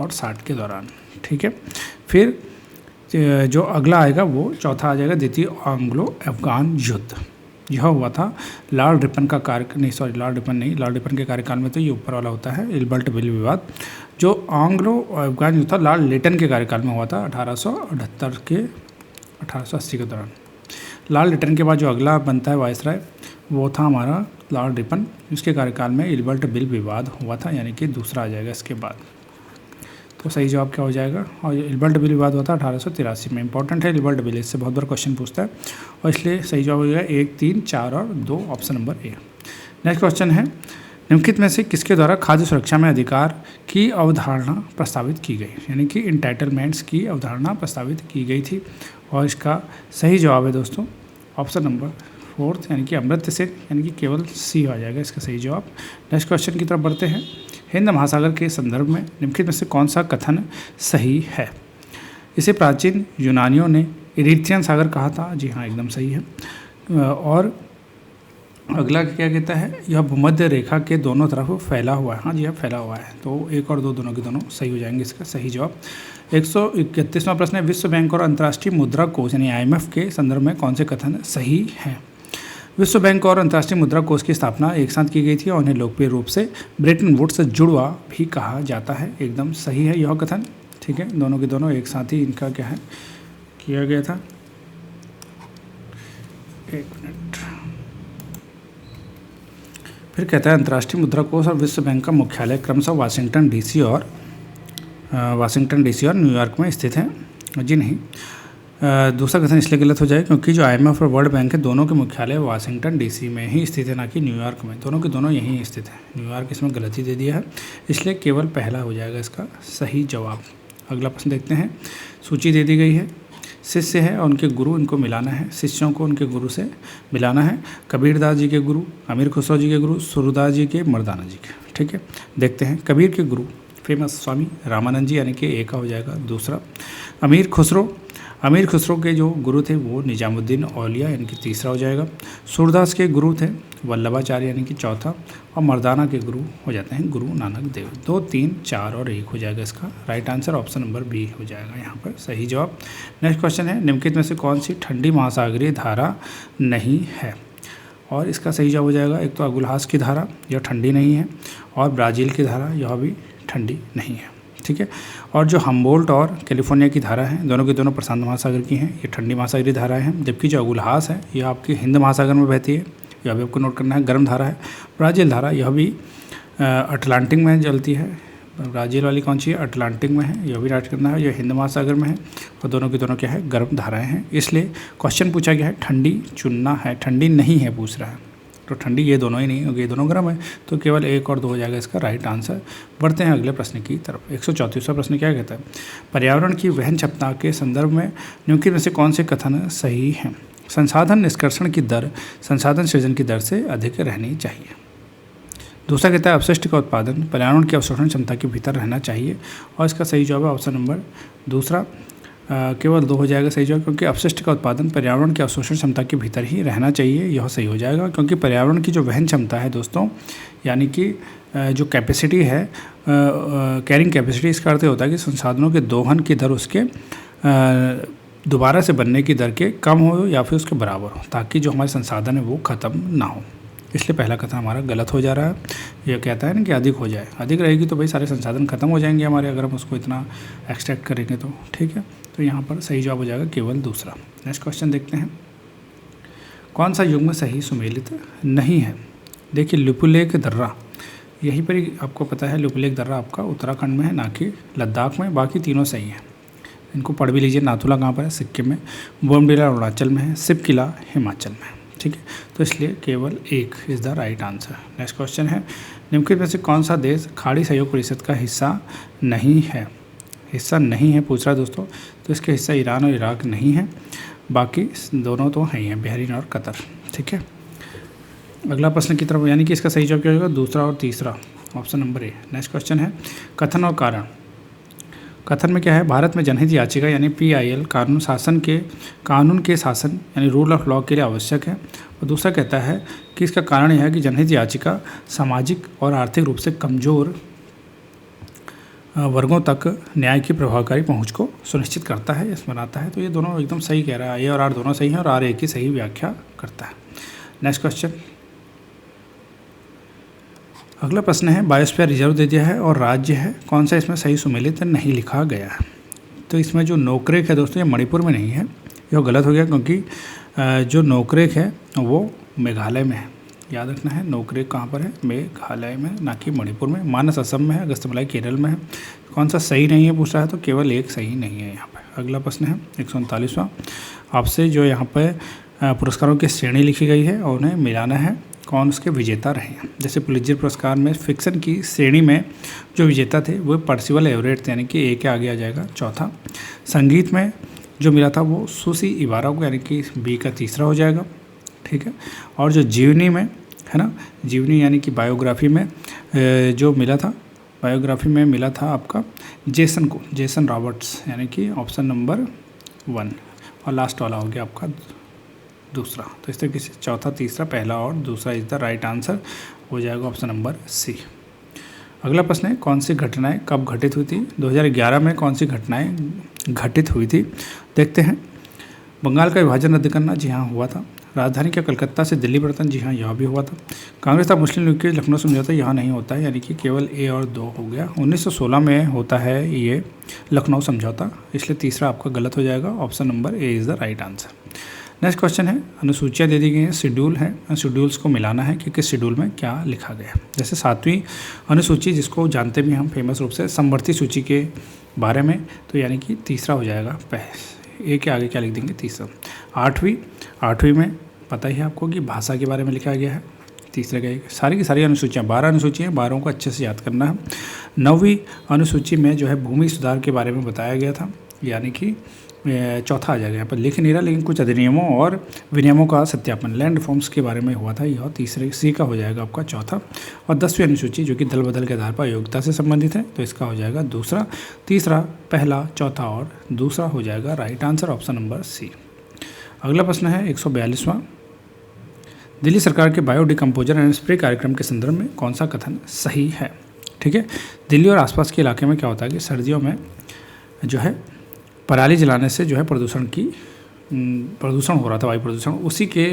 और 60 के दौरान, ठीक है। फिर जो अगला आएगा वो चौथा आ जाएगा द्वितीय एंग्लो अफगान युद्ध। यह हुआ था लॉर्ड रिपन का लॉर्ड रिपन के कार्यकाल में, तो ये ऊपर वाला होता है इल्बर्ट बिल विवाद। जो एंग्लो अफगान युद्ध था लॉर्ड लिटन के कार्यकाल में हुआ था 1880 के दौरान। लॉर्ड लिटन के बाद जो अगला बनता है वायसराय, वो था हमारा लॉर्ड रिपन, जिसके कार्यकाल में इल्बर्ट बिल विवाद हुआ था, यानी कि दूसरा आ जाएगा इसके बाद। तो सही जवाब क्या हो जाएगा, और इल्बर्ट बिल विवाद हुआ था 1883 में। इंपॉर्टेंट है इल्बर्ट बिल, इससे बहुत बार क्वेश्चन पूछता है, और इसलिए सही जवाब हो जाएगा 1, 3, 4 और 2, option number A. Next question है, निम्नलिखित में से किसके द्वारा खाद्य सुरक्षा में अधिकार की अवधारणा प्रस्तावित की गई, यानी कि इंटाइटलमेंट्स की अवधारणा प्रस्तावित की गई थी, और इसका सही जवाब है दोस्तों ऑप्शन नंबर 4, यानी कि अमर्त्य सेन, यानी कि केवल सी आ जाएगा इसका सही जवाब। नेक्स्ट क्वेश्चन की तरफ बढ़ते हैं। हिंद महासागर के संदर्भ में निम्नलिखित में से कौन सा कथन सही है। इसे प्राचीन यूनानियों ने इरिथ्रियन सागर कहा था, जी हाँ एकदम सही है। और अगला क्या कहता है, यह भूमध्य रेखा के दोनों तरफ फैला हुआ है, हाँ जी हाँ फैला हुआ है, तो 1 और 2 दोनों के दोनों सही हो जाएंगे, इसका सही जवाब। 131वां प्रश्न है, विश्व बैंक और अंतर्राष्ट्रीय मुद्रा कोष यानी IMF के संदर्भ में कौन से कथन सही हैं। विश्व बैंक और अंतर्राष्ट्रीय मुद्रा कोष की स्थापना एक साथ की गई थी और उन्हें लोकप्रिय रूप से ब्रेटन वुड्स जुड़वा भी कहा जाता है, एकदम सही है यह कथन, ठीक है। दोनों के दोनों एक साथ ही इनका क्या है किया गया था। एक मिनट, फिर कहता है अंतर्राष्ट्रीय मुद्रा कोष और विश्व बैंक का मुख्यालय क्रमशः वाशिंगटन डीसी और न्यूयॉर्क में स्थित है। जी नहीं, दूसरा कथन इसलिए गलत हो जाए क्योंकि जो IMF और वर्ल्ड बैंक है दोनों के मुख्यालय वाशिंगटन डीसी में ही स्थित है, ना कि न्यूयॉर्क में। दोनों के दोनों यहीं स्थित है, न्यूयॉर्क इसमें गलती दे दिया है, इसलिए केवल पहला हो जाएगा इसका सही जवाब। अगला प्रश्न देखते हैं। सूची दे दी गई है, शिष्य है और उनके गुरु, इनको मिलाना है, शिष्यों को उनके गुरु से मिलाना है। कबीरदास जी के गुरु, अमीर खुसरो जी के गुरु, सूरदास जी के, मर्दाना जी के, ठीक है। देखते हैं, कबीर के गुरु फेमस स्वामी रामानंद जी, यानी कि एक का हो जाएगा दूसरा। अमीर खुसरो के जो गुरु थे वो निजामुद्दीन औलिया, यानी कि तीसरा हो जाएगा। सूरदास के गुरु थे वल्लभाचार्य, यानी कि चौथा। और मर्दाना के गुरु हो जाते हैं गुरु नानक देव। 2, 3, 4 और 1 हो जाएगा इसका right answer, option number B हो जाएगा यहाँ पर सही जवाब। नेक्स्ट क्वेश्चन है, निम्नलिखित में से कौन सी ठंडी महासागरीय धारा नहीं है, और इसका सही जवाब हो जाएगा एक तो अगुलहास की धारा, यह ठंडी नहीं है, और ब्राज़ील की धारा, यह भी ठंडी नहीं है, ठीक है। और जो हम्बोल्ट और कैलिफोर्निया की धारा है, दोनों के दोनों प्रशांत महासागर की हैं, ये ठंडी महासागरीय धाराएं हैं। जबकि जो अगुलहास है यह आपकी हिंद महासागर में बहती है, यह भी आपको नोट करना है, गर्म धारा है। ब्राज़ील धारा यह भी अटलांटिक में चलती है, ब्राज़ील वाली कौन सी है, अटलांटिक में है, यह भी राइट करना है, यह हिंद महासागर में है, और दोनों की दोनों क्या है, गर्म धाराएँ हैं। इसलिए क्वेश्चन पूछा गया है ठंडी चुनना है, ठंडी नहीं है पूछ रहा है, तो ठंडी ये दोनों ही नहीं, क्योंकि ये दोनों गर्म है, तो केवल 1 और 2 हो जाएगा इसका राइट आंसर। बढ़ते हैं अगले प्रश्न की तरफ। 134वां प्रश्न क्या कहता है, पर्यावरण की वहन क्षमता के संदर्भ में निम्नलिखित में से कौन से कथन सही हैं। संसाधन निष्कर्षण की दर संसाधन सृजन की दर से अधिक रहनी चाहिए। दूसरा कहता है अपशिष्ट का उत्पादन पर्यावरण की अवशोषण क्षमता के भीतर रहना चाहिए, और इसका सही जवाब है ऑप्शन नंबर दूसरा, केवल 2 हो जाएगा सही जवाब, क्योंकि अपशिष्ट का उत्पादन पर्यावरण की अवशोषण क्षमता के भीतर ही रहना चाहिए, यह सही हो जाएगा। क्योंकि पर्यावरण की जो वहन क्षमता है दोस्तों, यानी कि जो कैपेसिटी है, कैरिंग कैपेसिटी, इसका अर्थ होता है कि संसाधनों के दोहन की दर उसके दोबारा से बनने की दर के कम हो या फिर उसके बराबर हो, ताकि जो हमारे संसाधन है वो ख़त्म ना हो। इसलिए पहला कथन हमारा गलत हो जा रहा है। यह कहता है ना कि अधिक हो जाए, अधिक रहेगी तो भाई सारे संसाधन खत्म हो जाएंगे हमारे, अगर हम उसको इतना एक्सट्रैक्ट करेंगे तो, ठीक है। तो यहाँ पर सही जवाब हो जाएगा केवल दूसरा। नेक्स्ट क्वेश्चन देखते हैं, कौन सा युग्म सही सुमेलित नहीं है। देखिए लिपुलेख दर्रा, यहीं पर ही आपको पता है लिपुलेख दर्रा आपका उत्तराखंड में है, ना कि लद्दाख में। बाकी तीनों सही हैं, इनको पढ़ भी लीजिए। नाथुला कहाँ पर है? सिक्किम में। बोमडिला अरुणाचल में है। सिप किला हिमाचल में। ठीक है, तो इसलिए केवल एक is the right answer. Next question है, निम्नलिखित में से कौन सा देश खाड़ी सहयोग परिषद का हिस्सा नहीं है? हिस्सा नहीं है पूछ रहा है दोस्तों, तो इसके हिस्सा ईरान और इराक नहीं है, बाकी दोनों तो हैं ही हैं, बहरीन और कतर। ठीक है, अगला प्रश्न की तरफ, यानी कि इसका सही जवाब क्या होगा? दूसरा और तीसरा, option number A. Next question है, कथन और कारण। कथन में क्या है? भारत में जनहित याचिका यानी PIL कानून के शासन यानी रूल ऑफ लॉ के लिए आवश्यक है। और दूसरा कहता है कि इसका कारण यह है कि जनहित याचिका सामाजिक और आर्थिक रूप से कमज़ोर वर्गों तक न्याय की प्रभावकारी पहुंच को सुनिश्चित करता है, इसमें बनाता है। तो ये दोनों एकदम सही कह रहा है, ए और आर दोनों सही हैं और आर ए की सही व्याख्या करता है। नेक्स्ट क्वेश्चन, अगला प्रश्न है, बायोस्फीयर रिजर्व दे दिया है और राज्य है, कौन सा इसमें सही सुमेलित नहीं लिखा गया है? तो इसमें जो नोकरेक है दोस्तों, ये मणिपुर में नहीं है, यह गलत हो गया, क्योंकि जो नोकरेक है वो मेघालय में है। याद रखना है, नोकरेक कहाँ पर है? मेघालय में, ना कि मणिपुर में। मानस असम में है, अगस्तमलाई केरल में है। कौन सा सही नहीं है पूछ रहा है, तो केवल एक सही नहीं है यहाँ पर। अगला प्रश्न है 139वां, आपसे जो यहाँ पर पुरस्कारों की श्रेणी लिखी गई है और उन्हें मिलाना है कौन उसके विजेता रहे हैं। जैसे पुलित्जर पुरस्कार में फिक्शन की श्रेणी में जो विजेता थे वो पर्सिवल एवरेट थे, यानी कि ए के आगे आ जाएगा चौथा। संगीत में जो मिला था वो सुसी इबारा को, यानी कि बी का तीसरा हो जाएगा। ठीक है, और जो जीवनी में है ना, जीवनी यानी कि बायोग्राफी में जो मिला था, बायोग्राफी में मिला था आपका जेसन को, जेसन रॉबर्ट्स, यानी कि ऑप्शन नंबर 1। और लास्ट वाला हो गया आपका दूसरा। तो इस तरीके से चौथा, तीसरा, पहला और दूसरा इज द राइट आंसर हो जाएगा ऑप्शन नंबर सी। अगला प्रश्न है, कौन सी घटनाएं कब घटित हुई थी? 2011 में कौन सी घटनाएं घटित हुई थी? देखते हैं। बंगाल का विभाजन रद्द करना, जी हाँ हुआ था। राजधानी का कलकत्ता से दिल्ली परिवर्तन, जी हाँ यह भी हुआ था। कांग्रेस था मुस्लिम लीग के लखनऊ समझौता, यहाँ नहीं होता है, यानी कि केवल ए और 2 हो गया। 1916 में होता है ये लखनऊ समझौता, इसलिए तीसरा आपका गलत हो जाएगा, option number A is the right answer. Next question है, अनुसूचियाँ दे दी गई हैं, शेड्यूल है, शेड्यूल्स को मिलाना है कि किस शेड्यूल में क्या लिखा गया है। जैसे 7वीं अनुसूची, जिसको जानते भी हम फेमस रूप से समवर्ती सूची के बारे में, तो यानी कि तीसरा हो जाएगा। ए के आगे क्या लिख देंगे? तीसरा। 8वीं में पता ही है आपको कि भाषा के बारे में लिखा गया है, तीसरे का। सारी की सारी अनुसूचियाँ 12 अनुसूचियाँ, 12 को अच्छे से याद करना है। 9वीं अनुसूची में जो है भूमि सुधार के बारे में बताया गया था, यानी कि चौथा आ जाएगा यहाँ पर। लिख नहीं रहा, लेकिन कुछ अधिनियमों और विनियमों का सत्यापन, लैंड रिफॉर्म्स के बारे में हुआ था, यह तीसरे सी का हो जाएगा आपका चौथा। और 10वीं अनुसूची जो कि दल बदल के आधार पर योग्यता से संबंधित है, तो इसका हो जाएगा दूसरा। तीसरा, पहला, चौथा और दूसरा हो जाएगा right answer, option number C. अगला प्रश्न है 142वां, दिल्ली सरकार के बायो डिकम्पोजर एंड स्प्रे कार्यक्रम के संदर्भ में कौन सा कथन सही है? ठीक है, दिल्ली और आसपास के इलाके में क्या होता है कि सर्दियों में जो है पराली जलाने से जो है प्रदूषण हो रहा था, वायु प्रदूषण, उसी के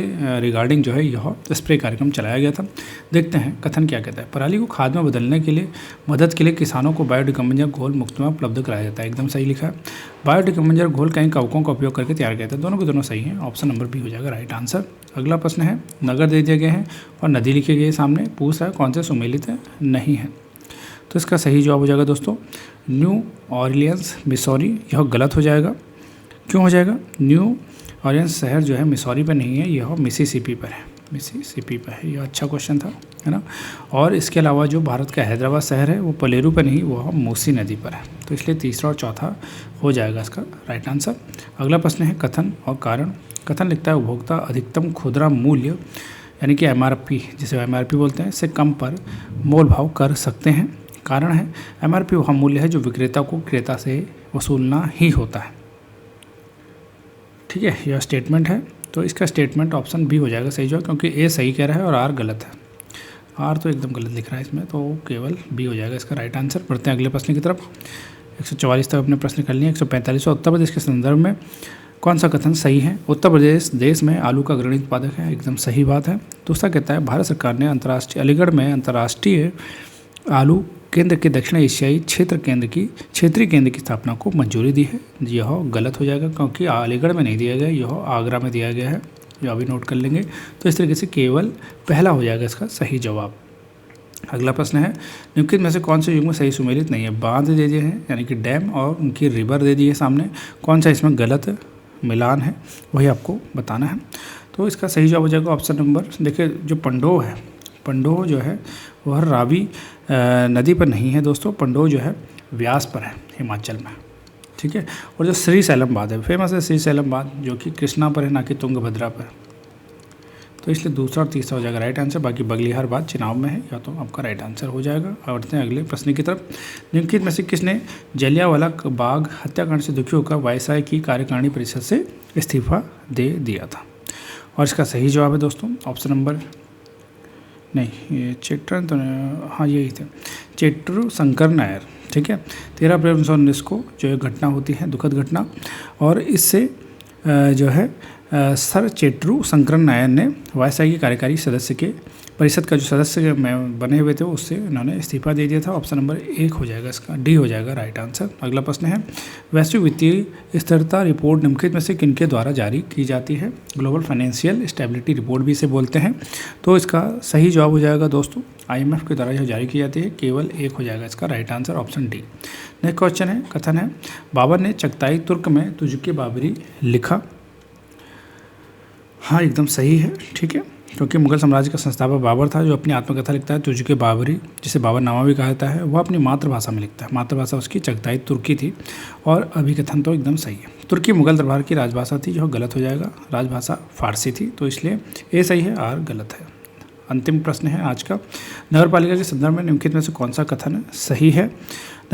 रिगार्डिंग जो है यह स्प्रे कार्यक्रम चलाया गया था। देखते हैं कथन क्या कहता है। पराली को खाद में बदलने के लिए मदद के लिए किसानों को बायोडिकम्पोजर घोल मुफ्त में उपलब्ध कराया जाता है, एकदम सही लिखा है। बायोडिकम्पोजर घोल कई कवकों का उपयोग करके तैयार किया जाता है, दोनों के दोनों सही हैं, ऑप्शन नंबर बी हो जाएगा राइट आंसर। अगला प्रश्न है, नगर दे दिए गए हैं और नदी लिखे गए सामने, पूछ रहा है कौन से सुमेलित नहीं है, तो इसका सही जवाब हो जाएगा दोस्तों न्यू ऑरलियंस मिसौरी, यह गलत हो जाएगा। क्यों हो जाएगा? न्यू ऑरलियंस शहर जो है मिसौरी पर नहीं है, यह मिसिसिपी पर है, मिसिसिपी पर है, यह अच्छा क्वेश्चन था, है ना। और इसके अलावा जो भारत का हैदराबाद शहर है वो पलेरू पर नहीं, वह मूसी नदी पर है, तो इसलिए तीसरा और चौथा हो जाएगा इसका राइट आंसर। अगला प्रश्न है कथन और कारण। कथन लिखता है उपभोक्ता अधिकतम खुदरा मूल्य यानी कि MRP, जिसे MRP बोलते हैं, से कम पर मोल भाव कर सकते हैं। कारण है MRP वह मूल्य है जो विक्रेता को क्रेता से वसूलना ही होता है। ठीक है, यह स्टेटमेंट है, तो इसका स्टेटमेंट ऑप्शन बी हो जाएगा सही जवाब, क्योंकि ए सही कह रहा है और आर गलत है। आर तो एकदम गलत लिख रहा है इसमें, तो केवल बी हो जाएगा इसका राइट आंसर। बढ़ते हैं अगले प्रश्न की तरफ। 144 तक अपने प्रश्न कर लिए। 145, उत्तर प्रदेश के संदर्भ में कौन सा कथन सही है? उत्तर प्रदेश देश में आलू का अग्रणी उत्पादक है, एकदम सही बात है। दूसरा कहता है भारत सरकार ने अलीगढ़ में अंतर्राष्ट्रीय आलू केंद्र के दक्षिण एशियाई क्षेत्रीय केंद्र की स्थापना को मंजूरी दी है, यह गलत हो जाएगा, क्योंकि अलीगढ़ में नहीं दिया गया, यह आगरा में दिया गया है, जो अभी नोट कर लेंगे। तो इस तरीके से केवल पहला हो जाएगा इसका सही जवाब। अगला प्रश्न है, निम्नलिखित में से कौन से युग्म सही सुमेलित नहीं है। बांध दे दिए हैं यानी कि डैम, और उनकी रिवर दे दी है सामने, कौन सा इसमें गलत मिलान है वही आपको बताना है। तो इसका सही जवाब हो जाएगा ऑप्शन नंबर, देखिए जो पंडोह है, पंडोह जो है वह रावी नदी पर नहीं है दोस्तों, पंडोह जो है व्यास पर है हिमाचल में, ठीक है। और जो श्री सैलम बांध है, फेमस है श्री सैलम बांध, जो कि कृष्णा पर है ना कि तुंगभद्रा पर, तो इसलिए दूसरा और तीसरा हो जाएगा राइट आंसर। बाकी बगलिहार बांध चुनाव में है, या तो आपका राइट आंसर हो जाएगा। अब बढ़ते हैं अगले प्रश्न की तरफ। निम्नलिखित में से किसने जलियांवाला बाग हत्याकांड से दुखी होकर वायसराय की कार्यकारिणी परिषद से इस्तीफा दे दिया था। और इसका सही जवाब है दोस्तों ऑप्शन नंबर, नहीं ये चेट्टन तो हाँ यही थे, चेट्टू शंकर नायर, ठीक है। 13 अप्रैल 1919 को जो है घटना होती है, दुखद घटना, और इससे जो है सर चेट्टू शंकर नायर ने वायसराय की कार्यकारी सदस्य के परिषद का जो सदस्य बने हुए थे उससे उन्होंने इस्तीफा दे दिया था। ऑप्शन नंबर 1 हो जाएगा, इसका डी हो जाएगा राइट आंसर। अगला प्रश्न है, वैश्विक वित्तीय स्थिरता रिपोर्ट निम्नलिखित में से किनके द्वारा जारी की जाती है। ग्लोबल फाइनेंशियल स्टेबिलिटी रिपोर्ट भी इसे बोलते हैं। तो इसका सही जवाब हो जाएगा दोस्तों IMF के द्वारा यह जारी की जाती है, केवल 1 हो जाएगा इसका right answer option D. Next question है, कथन है बाबर ने चगताई तुर्क में तुझके बाबरी लिखा। हाँ एकदम सही है, ठीक है, क्योंकि मुगल साम्राज्य का संस्थापक बाबर था, जो अपनी आत्मकथा लिखता है तुझके बाबरी, जिसे बाबरनामा भी कहा जाता है, वह अपनी मातृभाषा में लिखता है। मातृभाषा उसकी चगताई तुर्की थी, और अभिकथन तो एकदम सही है। तुर्की मुगल दरबार की राजभाषा थी, जो गलत हो जाएगा, राजभाषा फारसी थी, तो इसलिए ए सही है, आर गलत है। अंतिम प्रश्न है आज का, नगरपालिका के संदर्भ में निम्नलिखित में से कौन सा कथन सही है।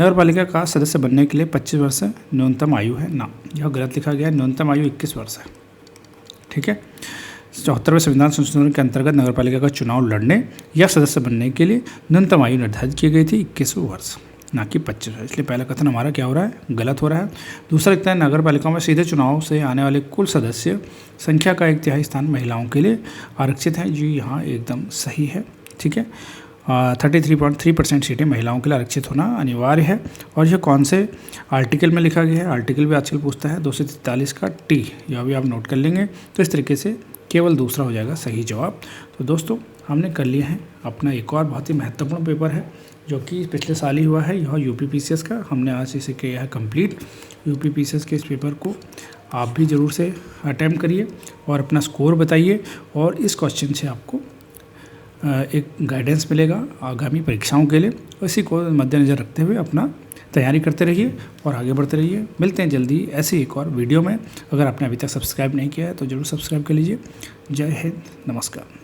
नगरपालिका का सदस्य बनने के लिए 25 वर्ष न्यूनतम आयु है ना, यह गलत लिखा गया है, न्यूनतम आयु 21 वर्ष है, ठीक है। 74वें संविधान संशोधन के अंतर्गत नगरपालिका का चुनाव लड़ने या सदस्य बनने के लिए न्यूनतम आयु निर्धारित की गई थी 21 वर्ष, ना कि 25 वर्ष, इसलिए पहला कथन हमारा क्या हो रहा है, गलत हो रहा है। दूसरा लिखता है नगरपालिकाओं में सीधे चुनाव से आने वाले कुल सदस्य संख्या का 1/3 स्थान महिलाओं के लिए आरक्षित है, जी यहाँ एकदम सही है, ठीक है। 33.3% सीटें महिलाओं के लिए आरक्षित होना अनिवार्य है। और यह कौन से आर्टिकल में लिखा गया है, आर्टिकल भी आजकल पूछता है, 243 का टी, यह भी आप नोट कर लेंगे। तो इस तरीके से केवल दूसरा हो जाएगा सही जवाब। तो दोस्तों हमने कर लिया है अपना एक और बहुत ही महत्वपूर्ण पेपर है, जो कि पिछले साल ही हुआ है, यह UPPCS का, हमने आज इसे किया है कंप्लीट। UPPCS के इस पेपर को आप भी ज़रूर से अटैम्प्ट करिए और अपना स्कोर बताइए, और इस क्वेश्चन से आपको एक गाइडेंस मिलेगा आगामी परीक्षाओं के लिए। इसी को मद्देनज़र रखते हुए अपना तैयारी करते रहिए और आगे बढ़ते रहिए। मिलते हैं जल्दी ऐसी एक और वीडियो में। अगर आपने अभी तक सब्सक्राइब नहीं किया है तो ज़रूर सब्सक्राइब कर लीजिए। जय हिंद, नमस्कार।